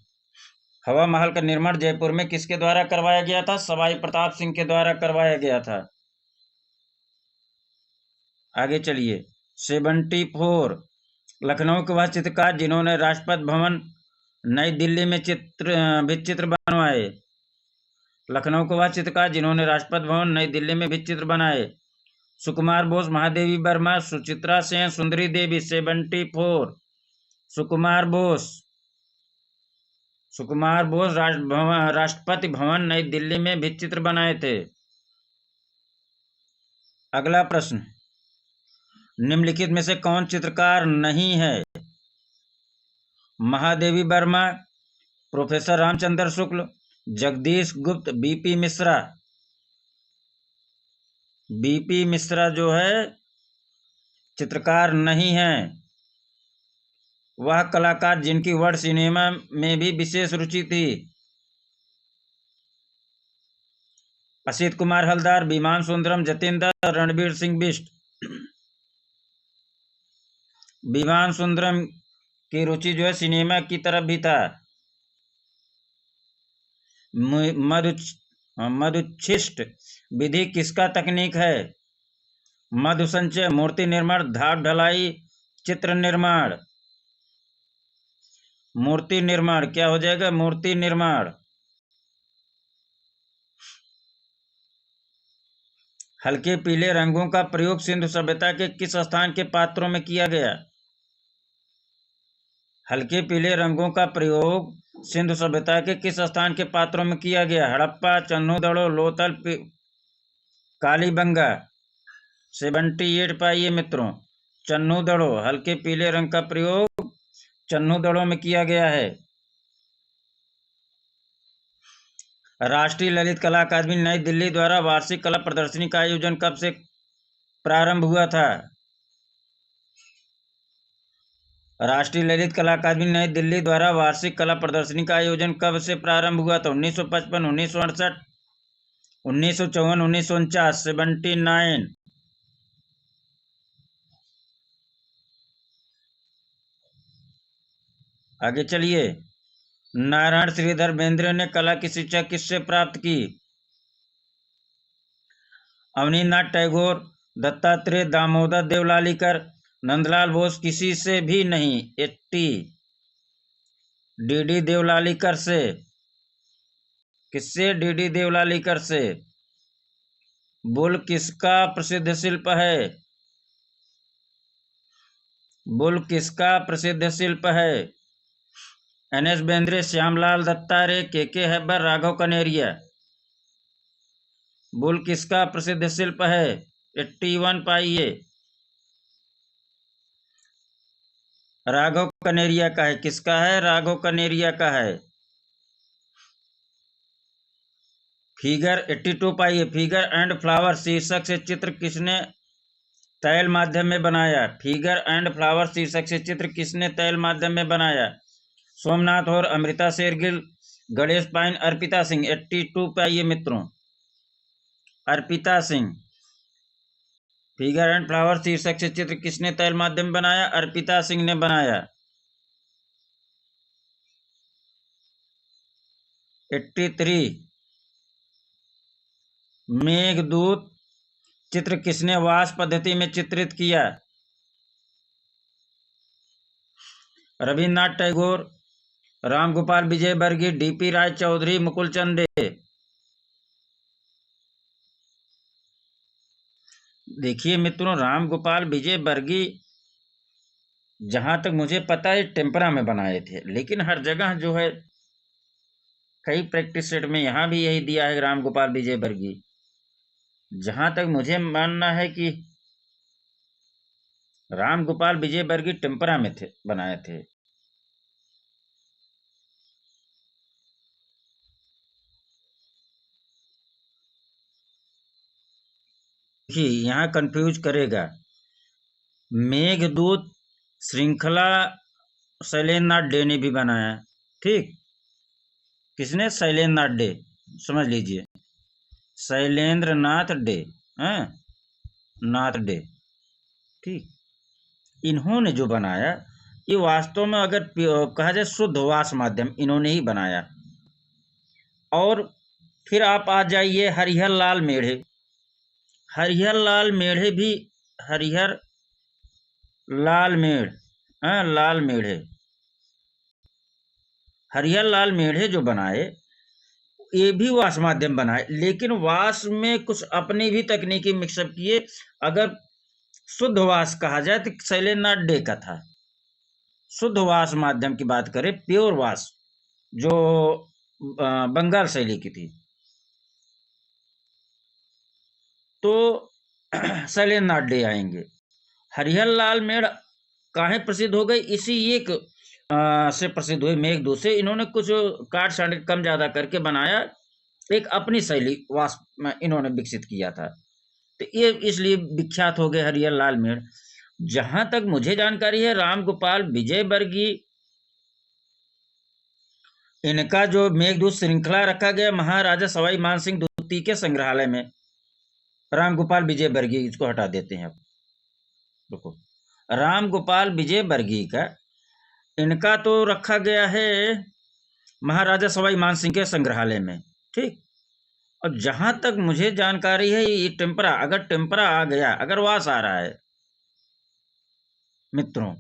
हवा महल का निर्माण जयपुर में किसके द्वारा करवाया गया था? सवाई प्रताप सिंह के द्वारा करवाया गया था। आगे चलिए। 74 लखनऊ के वह चित्रकार जिन्होंने राष्ट्रपति भवन नई दिल्ली में भित्तिचित्र बनवाए। लखनऊ के वह चित्रकार जिन्होंने राष्ट्रपति भवन नई दिल्ली में भित्तिचित्र बनाए। सुकुमार बोस, महादेवी वर्मा, सुचित्रा सेन, सुंदरी देवी। 74 सुकुमार बोस। सुकुमार बोस राष्ट्रपति भवन नई दिल्ली में भित्तिचित्र बनाए थे। अगला प्रश्न, निम्नलिखित में से कौन चित्रकार नहीं है? महादेवी वर्मा, प्रोफेसर रामचंद्र शुक्ल, जगदीश गुप्त, बीपी मिश्रा। बीपी मिश्रा जो है चित्रकार नहीं है। वह कलाकार जिनकी वर्ल्ड सिनेमा में भी विशेष रुचि थी। असित कुमार हलदार, विमान सुंदरम, जतिन दत्त, रणवीर सिंह बिष्ट। विमान सुंदरम की रुचि जो है सिनेमा की तरफ भी था। मधुच्छिष्ट विधि किसका तकनीक है? मधु संचय, मूर्ति निर्माण, धाप ढलाई, चित्र निर्माण। मूर्ति निर्माण क्या हो जाएगा? मूर्ति निर्माण। हल्के पीले रंगों का प्रयोग सिंधु सभ्यता के किस स्थान के पात्रों में किया गया? हल्के पीले रंगों का प्रयोग सिंधु सभ्यता के किस स्थान के पात्रों में किया गया? हड़प्पा, चन्नूदड़ो, लोथल, कालीबंगा। 78 पाइए मित्रों। चन्नूदड़ो, हल्के पीले रंग का प्रयोग चन्नूदड़ो में किया गया है। राष्ट्रीय ललित कला अकादमी नई दिल्ली द्वारा वार्षिक कला प्रदर्शनी का आयोजन कब से प्रारंभ हुआ था? राष्ट्रीय ललित कला अकादमी नई दिल्ली द्वारा वार्षिक कला प्रदर्शनी का आयोजन कब से प्रारंभ हुआ था? 1955, 1968, 1954, 1949। 79। आगे चलिए। नारायण श्रीधर बेंद्रे ने कला की शिक्षा किससे प्राप्त की? अवनींद्रनाथ टैगोर, दत्तात्रेय, दामोदर देवलालीकर, नंदलाल बोस। किसी से भी नहीं। 80 डीडी देवलालीकर से। किससे? डीडी देवलालीकर से। बुल किसका प्रसिद्ध शिल्प है? बुल किसका प्रसिद्ध शिल्प है? एनएस बेंद्रे, श्यामलाल दत्ता रे, के हैबर, राघव कनेरिया। बुल किसका प्रसिद्ध शिल्प है? 81 पाइए। राघव कनेरिया का है। किसका है? राघव कनेरिया का है। फिगर 82 पाइए। फिगर एंड फ्लावर शीर्षक से चित्र किसने तैल माध्यम में बनाया? फिगर एंड फ्लावर शीर्षक से चित्र किसने तैल माध्यम में बनाया? सोमनाथ और अमृता शेरगिल, गणेश पाइन, अर्पिता सिंह। 82 पे आइए मित्रों, Arpita Singh. Figure and flower शीर्षक से चित्र किसने तैल माध्यम बनाया? अर्पिता सिंह ने बनाया। 83 मेघदूत चित्र किसने वाष्प पद्धति में चित्रित किया? रविन्द्रनाथ टैगोर, रामगोपाल विजयवर्गीय, डीपी राय चौधरी, मुकुल चंद डे। देखिए मित्रों, रामगोपाल विजयवर्गीय जहां तक मुझे पता है टेम्परा में बनाए थे, लेकिन हर जगह जो है कई प्रैक्टिस सेट में यहाँ भी यही दिया है रामगोपाल विजयवर्गीय। जहां तक मुझे मानना है कि रामगोपाल विजयवर्गीय टेम्परा में थे, बनाए थे। यहाँ कंफ्यूज करेगा। मेघदूत श्रृंखला शैलेंद्रनाथ डे ने भी बनाया। ठीक, किसने? शैलेंद्रनाथ डे, समझ लीजिए, शैलेंद्रनाथ डे, हैं, नाथ डे। ठीक, इन्होंने जो बनाया ये वास्तव में अगर कहा जाए शुद्ध वाष्प माध्यम इन्होंने ही बनाया। और फिर आप आ जाइए हरिहर लाल मेढ़े। हरिहर लाल मेढ़े भी, हरिहर लाल मेढ़, लाल मेढ़े, हरिहर लाल मेढ़े जो बनाए ये भी वाष्प माध्यम बनाए, लेकिन वाष्प में कुछ अपनी भी तकनीकी मिक्सअप किए। अगर शुद्ध वाष्प कहा जाए तो शैलेंद्रनाथ डे का था। शुद्ध वाष्प माध्यम की बात करें, प्योर वाष्प जो बंगाल शैली की थी, तो शैलेंद्रनाथ डे आएंगे। हरिहर लाल मेढ़ काहे प्रसिद्ध हो गई? इसी एक से प्रसिद्ध हुए, मेघदूत से। इन्होंने कुछ काट छांट कम ज्यादा करके बनाया, एक अपनी शैली वाष्प में इन्होंने विकसित किया था, तो ये इसलिए विख्यात हो गए हरिहर लाल मेढ़। जहां तक मुझे जानकारी है रामगोपाल विजयवर्गीय, इनका जो मेघदूत श्रृंखला रखा गया महाराजा सवाई मानसिंह द्वितीय के संग्रहालय में। रामगोपाल विजयवर्गीय, इसको हटा देते हैं अब, देखो रामगोपाल विजयवर्गीय का इनका तो रखा गया है महाराजा सवाई मानसिंह के संग्रहालय में। ठीक, और जहां तक मुझे जानकारी है ये टेम्परा, अगर टेम्परा आ गया, अगर वास आ रहा है मित्रों,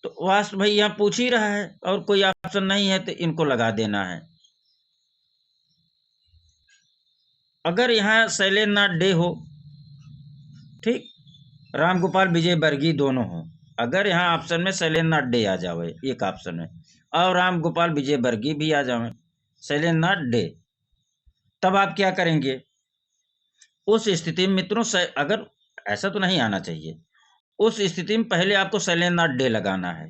तो वास भाई यहाँ पूछ ही रहा है और कोई ऑप्शन नहीं है तो इनको लगा देना है। अगर यहाँ शैलेंद्रनाथ डे हो, ठीक, रामगोपाल विजयवर्गीय दोनों हो, अगर यहाँ ऑप्शन में शैलेंद्रनाथ डे आ जावे एक ऑप्शन है और रामगोपाल विजयवर्गीय भी आ जावे, शैलेंद्रनाथ डे, तब आप क्या करेंगे उस स्थिति में मित्रों? अगर ऐसा तो नहीं आना चाहिए, उस स्थिति में पहले आपको शैलेंद्रनाथ डे लगाना है।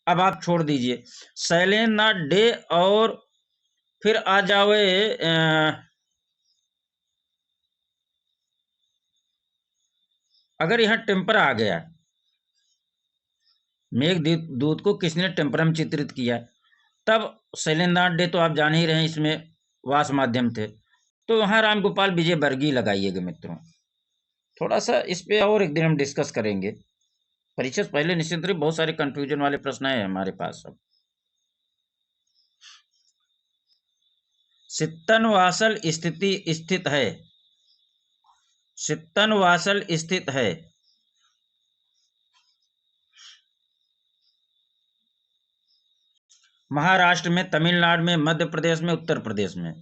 अब आप छोड़ दीजिए शैलेंद्रनाथ डे और फिर आ जावे अगर यहाँ टेम्परा आ गया, मेघदूत को किसने टेम्परा में चित्रित किया, तब शैलेंद्रनाथ डे तो आप जान ही रहे हैं इसमें वाष्प माध्यम थे, तो वहां रामगोपाल विजयवर्गीय लगाइएगा मित्रों। थोड़ा सा इस पे और एक दिन हम डिस्कस करेंगे, परीक्षा से पहले निश्चित रूप बहुत सारे कंफ्यूजन वाले प्रश्न है हमारे पास। अब सित्तनवासल स्थित है, सित्तनवासल स्थित है महाराष्ट्र में, तमिलनाडु में, मध्य प्रदेश में, उत्तर प्रदेश में।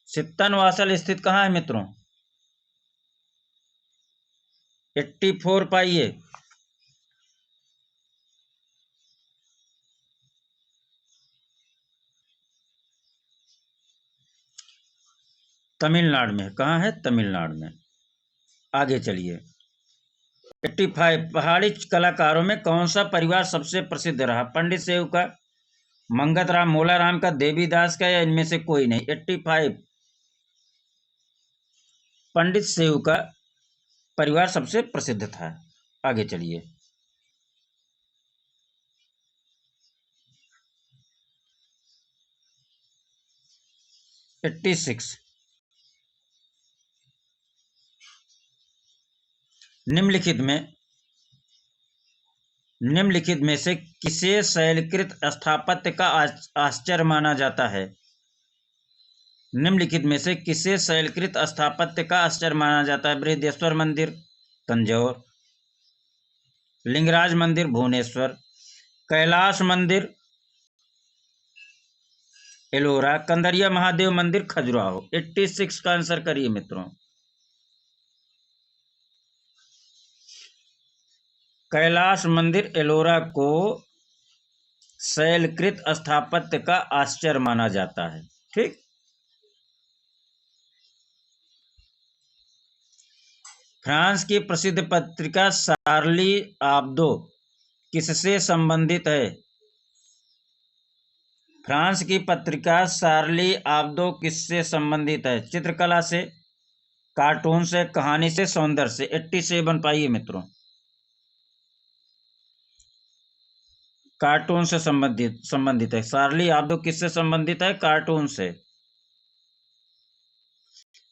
सित्तनवासल स्थित कहाँ है मित्रों? 84 पाइए। तमिलनाडु में। कहाँ है? तमिलनाडु में। आगे चलिए। 85 पहाड़ी कलाकारों में कौन सा परिवार सबसे प्रसिद्ध रहा? पंडित सेव का, मंगत राम मोलाराम का, देवीदास का, या इनमें से कोई नहीं? 85 पंडित सेव का परिवार सबसे प्रसिद्ध था। आगे चलिए। 86। निम्नलिखित में से किसे शैलकृत स्थापत्य का आश्चर्य माना जाता है? निम्नलिखित में से किसे शैलकृत स्थापत्य का आश्चर्य माना जाता है? बृहदेश्वर मंदिर तंजौर, लिंगराज मंदिर भुवनेश्वर, कैलाश मंदिर एलोरा, कंदरिया महादेव मंदिर खजुराहो। 86 का आंसर करिए मित्रों। कैलाश मंदिर एलोरा को शैलकृत स्थापत्य का आश्चर्य माना जाता है। ठीक। फ्रांस की प्रसिद्ध पत्रिका शार्ली आब्दो किससे संबंधित है? फ्रांस की पत्रिका शार्ली आब्दो किससे संबंधित है? चित्रकला से, कार्टून से, कहानी से, सौंदर्य से। 87 पाइए मित्रों। कार्टून से संबंधित है। शार्ली आब्दो किससे संबंधित है? कार्टून से।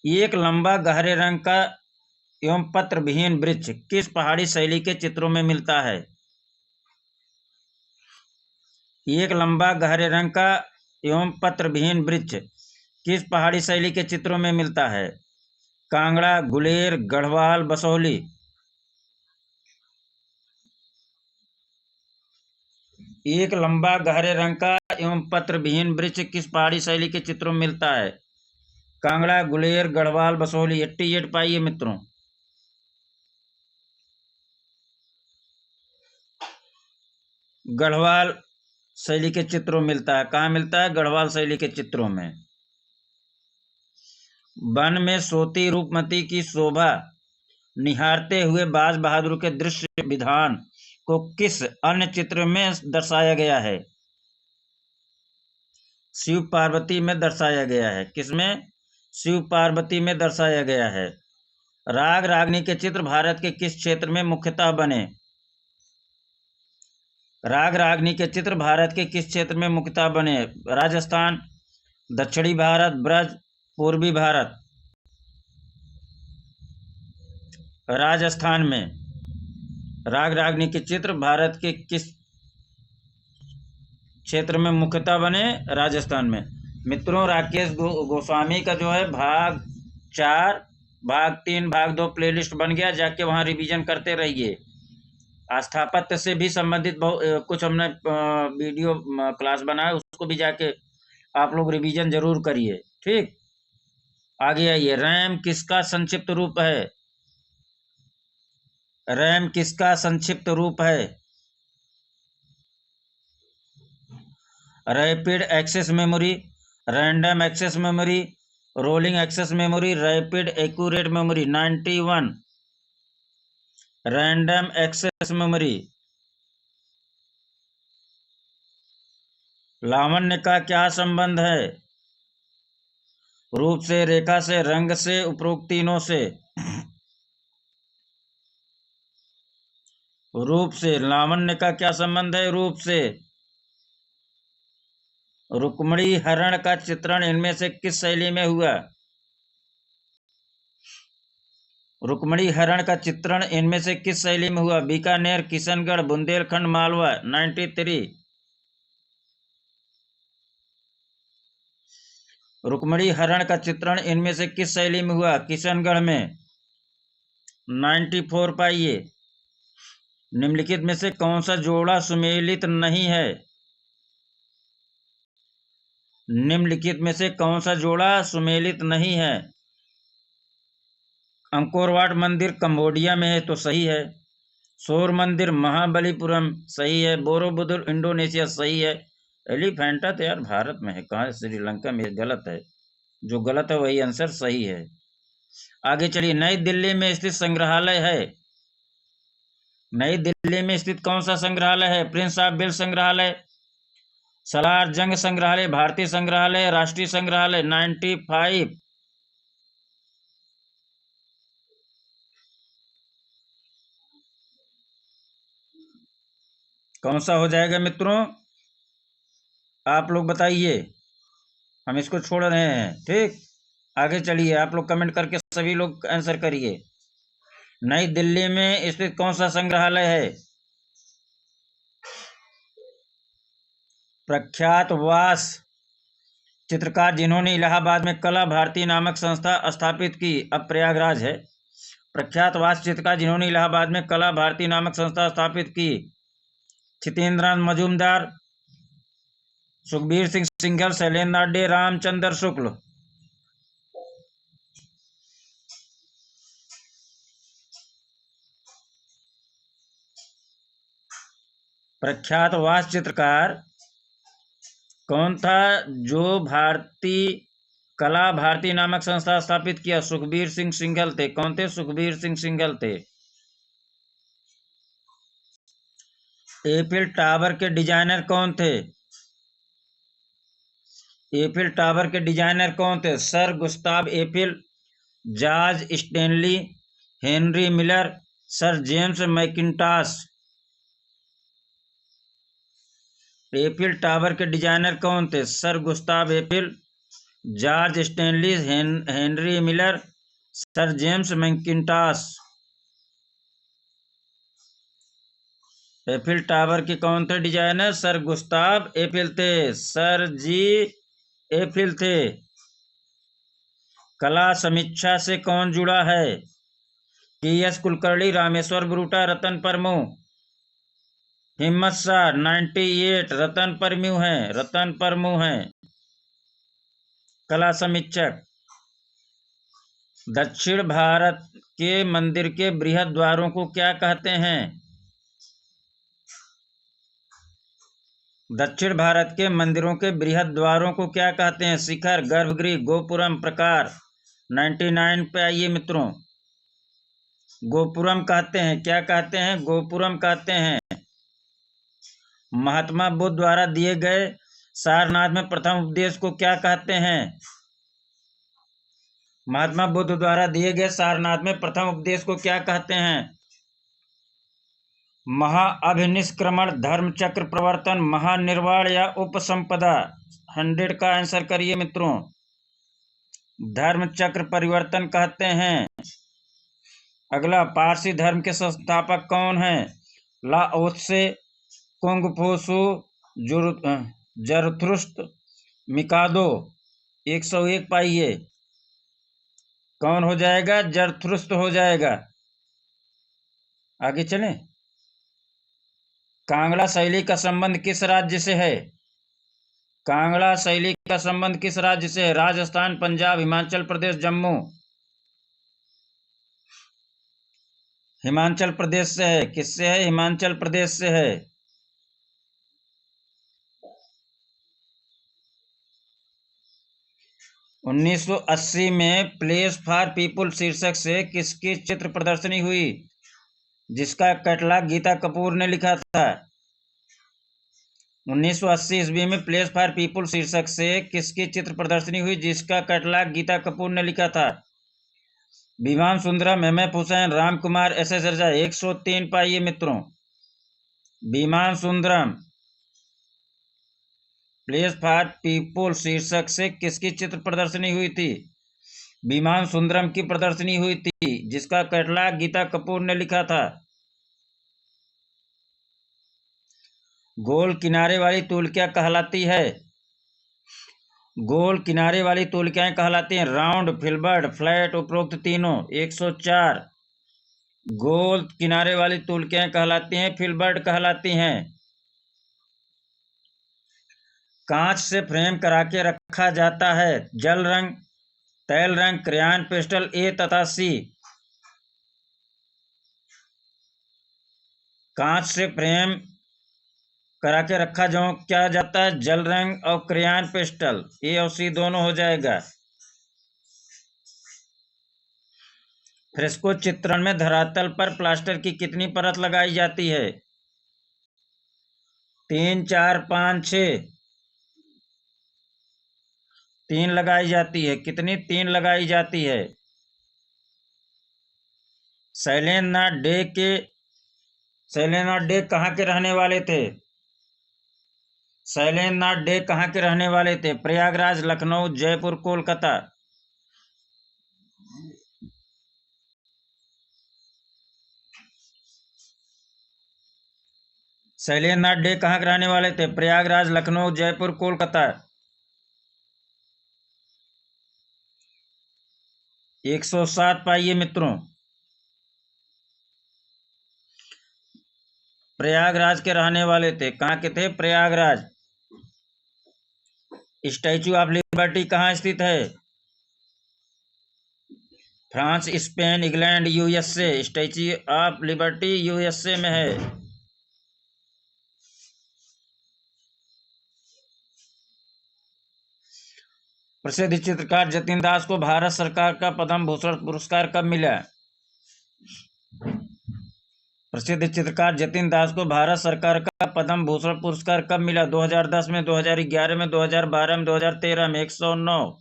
एक लंबा गहरे रंग का एवं पत्र विहीन वृक्ष किस पहाड़ी शैली के चित्रों में मिलता है? एक लंबा गहरे रंग का एवं पत्र विहीन वृक्ष किस पहाड़ी शैली के चित्रों में मिलता है? कांगड़ा, गुलेर, गढ़वाल, बसोहली। एक लंबा गहरे रंग का एवं पत्र विहीन वृक्ष किस पहाड़ी शैली के चित्रों में मिलता है? कांगड़ा, गुलेर, गढ़वाल, बसोहली। 88 पाइए मित्रों। गढ़वाल शैली के चित्रों में मिलता है। कहाँ मिलता है? गढ़वाल शैली के चित्रों में। वन में सोती रूपमती की शोभा निहारते हुए बाज बहादुर के दृश्य विधान को किस अन्य चित्र में दर्शाया गया है? शिव पार्वती में दर्शाया गया है। किसमें? शिव पार्वती में दर्शाया गया है। राग रागनी के चित्र भारत के किस क्षेत्र में मुख्यतः बने? राग रागनी के चित्र भारत के किस क्षेत्र में मुख्यतः बने? राजस्थान, दक्षिणी भारत, ब्रज, पूर्वी भारत। राजस्थान में राग रागनी के चित्र भारत के किस क्षेत्र में मुख्यतः बने? राजस्थान में। मित्रों, राकेश गोस्वामी का जो है भाग 4, भाग 3, भाग 2 प्लेलिस्ट बन गया, जाके वहाँ रिवीजन करते रहिए। स्थापत्य से भी संबंधित कुछ हमने वीडियो क्लास बनाया, उसको भी जाके आप लोग रिवीजन जरूर करिए। ठीक। आगे आइए। रैम किसका संक्षिप्त रूप है? रैम किसका संक्षिप्त रूप है? Rapid access memory, random access memory, rolling access memory, rapid accurate memory. 91 random access memory. लावण्य का क्या संबंध है? रूप से, रेखा से, रंग से, उपरोक्त तीनों से। रूप से। लावण्य का क्या संबंध है? रूप से। रुक्मिणी हरण का चित्रण इनमें से किस शैली में हुआ? रुक्मिणी हरण का चित्रण इनमें से किस शैली में हुआ? बीकानेर, किशनगढ़, बुंदेलखंड, मालवा। 93 रुक्मिणी हरण का चित्रण इनमें से किस शैली में हुआ? किशनगढ़ में। 94 पाइए। निम्नलिखित में से कौन सा जोड़ा सुमेलित नहीं है? निम्नलिखित में से कौन सा जोड़ा सुमेलित नहीं है? अंकोरवाट मंदिर कंबोडिया में है तो सही है। शोर मंदिर महाबलीपुरम सही है। बोरोबुदुर इंडोनेशिया सही है। एलिफेंटा तो यार भारत में है, कहाँ श्रीलंका में? गलत है। जो गलत है वही आंसर सही है। आगे चलिए। नई दिल्ली में स्थित संग्रहालय है। नई दिल्ली में स्थित कौन सा संग्रहालय है? प्रिंस ऑफ वेल्स संग्रहालय, सलार जंग संग्रहालय, भारतीय संग्रहालय, राष्ट्रीय संग्रहालय। 95 कौन सा हो जाएगा मित्रों? आप लोग बताइए। हम इसको छोड़ रहे हैं। ठीक, आगे चलिए, आप लोग कमेंट करके सभी लोग आंसर करिए। नई दिल्ली में स्थित कौन सा संग्रहालय है? प्रख्यात वास चित्रकार जिन्होंने इलाहाबाद में कला भारती नामक संस्था स्थापित की, अब प्रयागराज है। प्रख्यात वास चित्रकार जिन्होंने इलाहाबाद में कला भारती नामक संस्था स्थापित की, छितेंद्रनाथ मजूमदार, सुखबीर सिंह सिंघल, शैलेंद्र डे, रामचंद्र शुक्ल। प्रख्यात वास चित्रकार कौन था जो कला भारती नामक संस्था स्थापित किया? सुखबीर सिंह सिंघल थे। कौन थे? सुखबीर सिंह सिंघल थे। एफिल टावर के डिजाइनर कौन थे? एफिल टावर के डिजाइनर कौन थे? Sir Gustave Eiffel, George Stanley, Henry Miller, sir James Mackintosh. Eiffel tower के डिजाइनर कौन थे? Sir Gustave Eiffel, George Stanley, Henry Miller, sir James Mackintosh. Eiffel tower के कौन थे डिजाइनर? सर गुस्ताव एफिल थे। सर जी एफिल थे। कला समीक्षा से कौन जुड़ा है? के.एस. कुलकर्णी, रामेश्वर ब्रूटा, रतन परमू। हिम्मत शाह 98 रतन परमू हैं। रतन परमू हैं कला समीक्षक। दक्षिण भारत के मंदिर के बृहद द्वारों को क्या कहते हैं? दक्षिण भारत के मंदिरों के बृहद द्वारों को क्या कहते हैं? शिखर, गर्भगृह, गोपुरम, प्रकार। 99 पे आइए मित्रों। गोपुरम कहते हैं। क्या कहते हैं? गोपुरम कहते हैं। महात्मा बुद्ध द्वारा दिए गए सारनाथ में प्रथम उपदेश को क्या कहते हैं? महात्मा बुद्ध द्वारा दिए गए सारनाथ में प्रथम उपदेश को क्या कहते हैं? महाअभिनिष्क्रमण, धर्म चक्र प्रवर्तन, महानिर्वाण या उपसंपदा। 100 का आंसर करिए मित्रों। धर्म चक्र परिवर्तन कहते हैं। अगला, पारसी धर्म के संस्थापक कौन हैं? लाओत्से, कुंगफूसु, जरथुस्त्र, मिकादो। 101 पाइए। कौन हो जाएगा? जरथुस्त्र हो जाएगा। आगे चलें। कांगड़ा शैली का संबंध किस राज्य से है? कांगड़ा शैली का संबंध किस राज्य से है? राजस्थान, पंजाब, हिमाचल प्रदेश, जम्मू। हिमाचल प्रदेश से है। किससे है? हिमाचल प्रदेश से है। उन्नीस 1980 में प्लेस फॉर पीपुल शीर्षक से किसकी चित्र प्रदर्शनी हुई, जिसका कैटलॉग गीता कपूर ने लिखा था? 1980 ईस्वी में प्लेस फॉर पीपुल शीर्षक से किसकी चित्र प्रदर्शनी हुई, जिसका कैटलॉग गीता कपूर ने लिखा था? विमान सुंदरम, MM हुसैन, राम कुमार, SS रजा। 103 पाइए मित्रों। विमान सुंदरम प्लेस फॉर पीपुल शीर्षक से किसकी चित्र प्रदर्शनी हुई थी? विमान सुंदरम की प्रदर्शनी हुई थी, जिसका कैटलॉग गीता कपूर ने लिखा था। गोल किनारे वाली तूल क्या कहलाती है? गोल किनारे वाली तूलिकाएं कहलाती हैं राउंड, फिल्बर्ट, फ्लैट, उपरोक्त तीनों। 104। गोल किनारे वाली तूलिकाएं कहलाती हैं फिल्बर्ट कहलाती हैं। कांच से फ्रेम करा के रखा जाता है। जल रंग, तैल रंग, क्रेयॉन, पेस्टल। A तथा C। कांच से फ्रेम करा के रखा जो क्या जाता है? जल रंग और क्रेयॉन पेस्टल। A और C दोनों हो जाएगा। फ्रेस्को चित्रण में धरातल पर प्लास्टर की कितनी परत लगाई जाती है? 3, 4, 5, 6। 3 लगाई जाती है। कितनी? 3 लगाई जाती है। शैलेंद्रनाथ डे कहाँ के रहने वाले थे? शैलेंद्र नाथ डे कहाँ के रहने वाले थे? प्रयागराज, लखनऊ, जयपुर, कोलकाता। शैलेंद्र नाथ डे कहाँ के रहने वाले थे? प्रयागराज, लखनऊ, जयपुर, कोलकाता। 107 पाइए मित्रों। प्रयागराज के रहने वाले थे। कहाँ के थे? प्रयागराज। स्टैचू ऑफ लिबर्टी कहाँ स्थित है? France, Spain, England, USA. Statue of liberty USA में है। प्रसिद्ध चित्रकार जतिन दास को भारत सरकार का पद्म भूषण पुरस्कार कब मिला? प्रसिद्ध चित्रकार जतिन दास को भारत सरकार का पद्म भूषण पुरस्कार कब मिला? 2010 में, 2011 में, 2012 में, 2013 में। 109।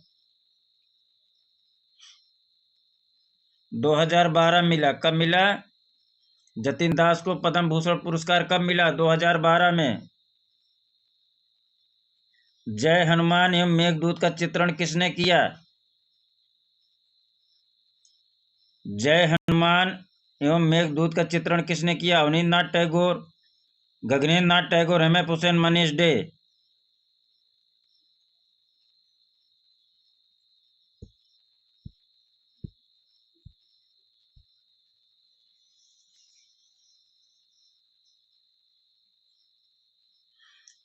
2012 मिला। कब मिला? जतिन दास को पद्म भूषण पुरस्कार कब मिला? 2012 में। जय हनुमान एवं मेघदूत का चित्रण किसने किया? जय हनुमान एवं मेघदूत का चित्रण किसने किया? अवनींद्र नाथ टैगोर, गगनेंद्र नाथ टैगोर, हेमंत हुसैन, मनीष डे।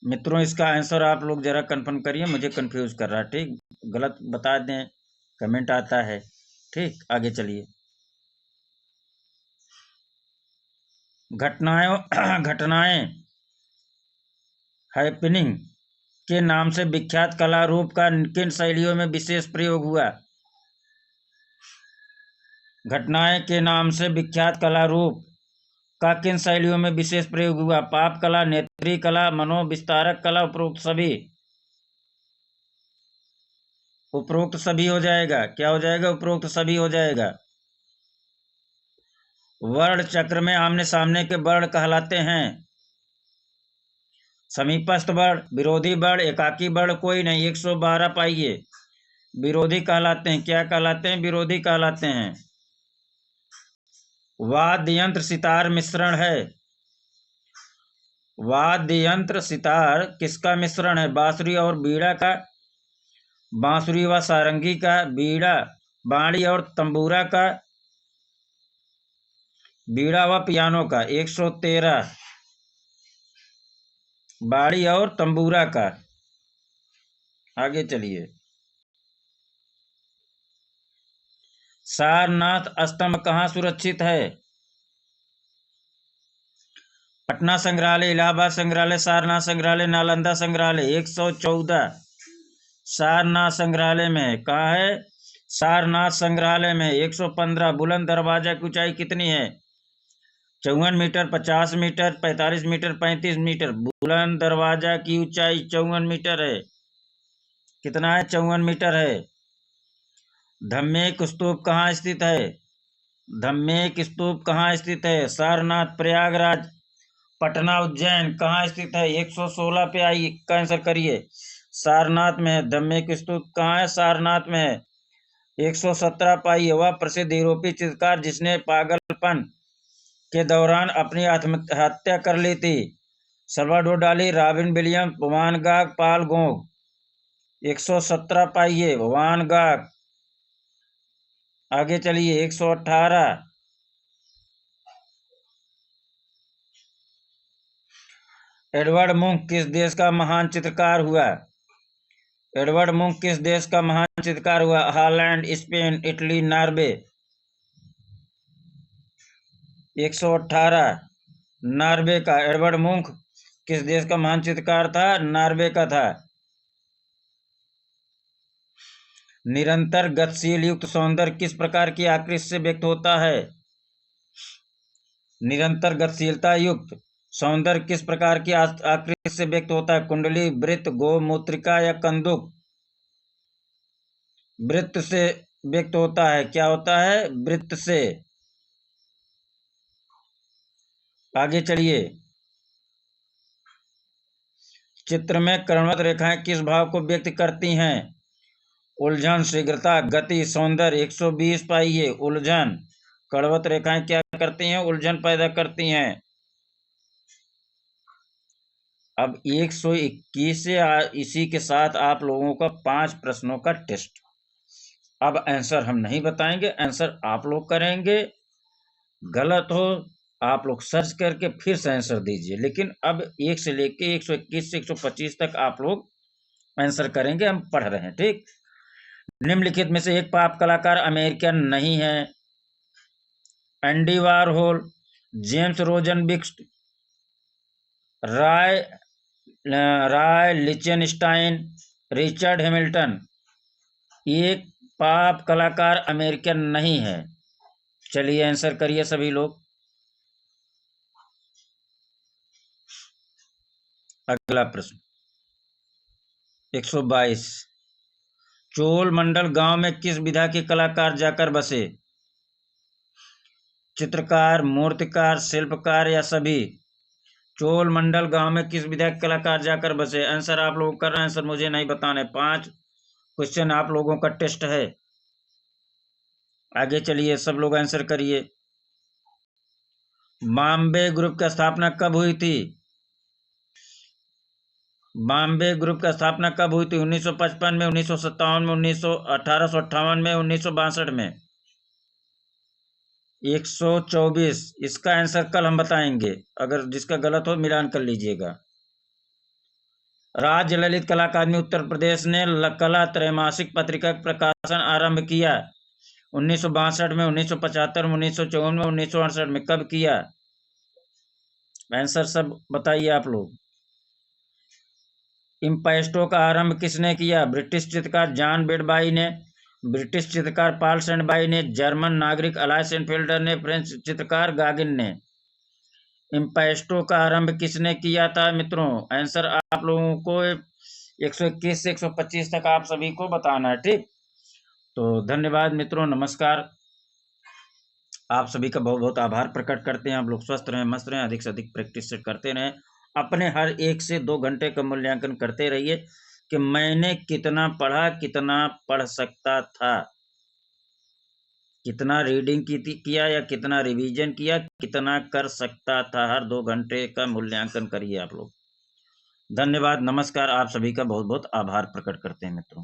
मित्रों इसका आंसर आप लोग जरा कंफर्म करिए, मुझे कंफ्यूज कर रहा है। ठीक, गलत बता दें, कमेंट आता है। ठीक, आगे चलिए। घटनाएं हैपनिंग के नाम से विख्यात कला रूप का किन शैलियों में विशेष प्रयोग हुआ? घटनाएं के नाम से विख्यात कला रूप का किन शैलियों में विशेष प्रयोग हुआ? पाप कला, नेत्री कला, मनोविस्तारक कला, उपरोक्त सभी। उपरोक्त सभी हो जाएगा। क्या हो जाएगा? उपरोक्त सभी हो जाएगा। वर्ण चक्र में आमने सामने के वर्ण कहलाते हैं समीपस्थ वर्ण, विरोधी वर्ण, एकाकी वर्ण कोई नहीं। 112 पाइए। विरोधी कहलाते हैं। क्या कहलाते हैं? विरोधी कहलाते हैं। वाद्य यंत्र सितार मिश्रण है। वाद्य यंत्र सितार किसका मिश्रण है? बांसुरी और बीड़ा का, बांसुरी व सारंगी का, बीड़ा, बाड़ी और तंबूरा का, बीड़ा व पियानो का। 113। बाड़ी और तंबूरा का। आगे चलिए। सारनाथ स्तंभ कहाँ सुरक्षित है? पटना संग्रहालय, इलाहाबाद संग्रहालय, सारनाथ संग्रहालय, नालंदा संग्रहालय। 114। सारनाथ संग्रहालय में। कहाँ है? सारनाथ संग्रहालय में। 115। बुलंद दरवाजा की ऊंचाई कितनी है? 54 मीटर, 50 मीटर, 45 मीटर, 35 मीटर। बुलंद दरवाजा की ऊंचाई 54 मीटर है। कितना है? 54 मीटर है। धम्मेक स्तूप कहाँ स्थित है? धम्मेक स्तूप कहाँ स्थित है? सारनाथ, प्रयागराज, पटना, उज्जैन। कहाँ स्थित है? 116 पे आई का आंसर करिए। सारनाथ में है। धम्मेक स्तूप कहाँ है? सारनाथ में है। 117 पाई। वह प्रसिद्ध यूरोपीय चित्रकार जिसने पागलपन के दौरान अपनी आत्महत्या कर ली थी? सल्वाडोर डाली, रॉबिन विलियम्स, वान गाग, पॉल गोग। 117 पाइए। वान गाग। आगे चलिए। 118। एडवर्ड मुंक किस देश का महान चित्रकार हुआ? एडवर्ड मुंक किस देश का महान चित्रकार हुआ? Holland, Spain, Italy, Norway. 118। Norway का। एडवर्ड मुंक किस देश का महान चित्रकार था? नॉर्वे का था। निरंतर गतिशील युक्त सौंदर्य किस प्रकार की आकृति से व्यक्त होता है? निरंतर गतिशीलता युक्त सौंदर्य किस प्रकार की आकृति से व्यक्त होता है? कुंडली, वृत्त, गोमूत्रिका या कंदुक? वृत्त से व्यक्त होता है। क्या होता है? वृत्त से। आगे चलिए। चित्र में कर्णवत रेखाएं किस भाव को व्यक्त करती हैं? उलझन, शीघ्रता, गति, सौंदर्य। 120 पाइए। उलझन। कर्णवत रेखाएं क्या करती हैं? उलझन पैदा करती हैं। अब 121 से इसी के साथ आप लोगों का 5 प्रश्नों का टेस्ट। अब आंसर हम नहीं बताएंगे, आंसर आप लोग करेंगे। गलत हो आप लोग सर्च करके फिर से आंसर दीजिए, लेकिन अब 1 से लेके 121 से 125 तक आप लोग आंसर करेंगे, हम पढ़ रहे हैं, ठीक। निम्नलिखित में से एक पॉप कलाकार अमेरिकन नहीं है? एंडी वारहोल, जेम्स रोजनबिक्स्ट, राय राय लिचेनस्टाइन, रिचर्ड हैमिल्टन। एक पॉप कलाकार अमेरिकन नहीं है। चलिए आंसर करिए सभी लोग। अगला प्रश्न 122। चोल मंडल गांव में किस विधा के कलाकार जाकर बसे? चित्रकार, मूर्तिकार, शिल्पकार या सभी? चोल मंडल गांव में किस विधा के कलाकार जाकर बसे? आंसर आप लोग कर रहे हैं, आंसर मुझे नहीं बताना है। 5 क्वेश्चन आप लोगों का टेस्ट है। आगे चलिए, सब लोग आंसर करिए। बॉम्बे ग्रुप की स्थापना कब हुई थी? बॉम्बे ग्रुप की स्थापना कब हुई थी? 1955 में, 1957 में, 1858 में, 1962 में। 124। इसका आंसर कल हम बताएंगे, अगर जिसका गलत हो मिलान कर लीजिएगा। राज्य ललित कला अकादमी उत्तर प्रदेश ने कला त्रैमासिक पत्रिका का प्रकाशन आरंभ किया। 1962 में, 1975 में, 1954 में, 1968 में। कब किया? आंसर सब बताइए आप लोग। इम्पेस्टो का आरंभ किसने किया? ब्रिटिश चित्रकार जॉन बेडबाई ने, ब्रिटिश चित्रकार पॉल सेंडबाई ने, जर्मन नागरिक अलाय सेनफेल्डर ने, फ्रेंच चित्रकार गागिन ने। इम्पेस्टो का आरंभ किसने किया था मित्रों? आंसर आप लोगों को 121 से 125 तक आप सभी को बताना है, ठीक। तो धन्यवाद मित्रों, नमस्कार। आप सभी का बहुत बहुत आभार प्रकट करते हैं। आप लोग स्वस्थ रहें, मस्त रहें, अधिक से अधिक प्रैक्टिस करते रहें। अपने हर 1 से 2 घंटे का मूल्यांकन करते रहिए कि मैंने कितना पढ़ा, कितना पढ़ सकता था, कितना रीडिंग किया या कितना रिवीजन किया, कितना कर सकता था। हर 2 घंटे का मूल्यांकन करिए आप लोग। धन्यवाद, नमस्कार। आप सभी का बहुत बहुत आभार प्रकट करते हैं मित्रों।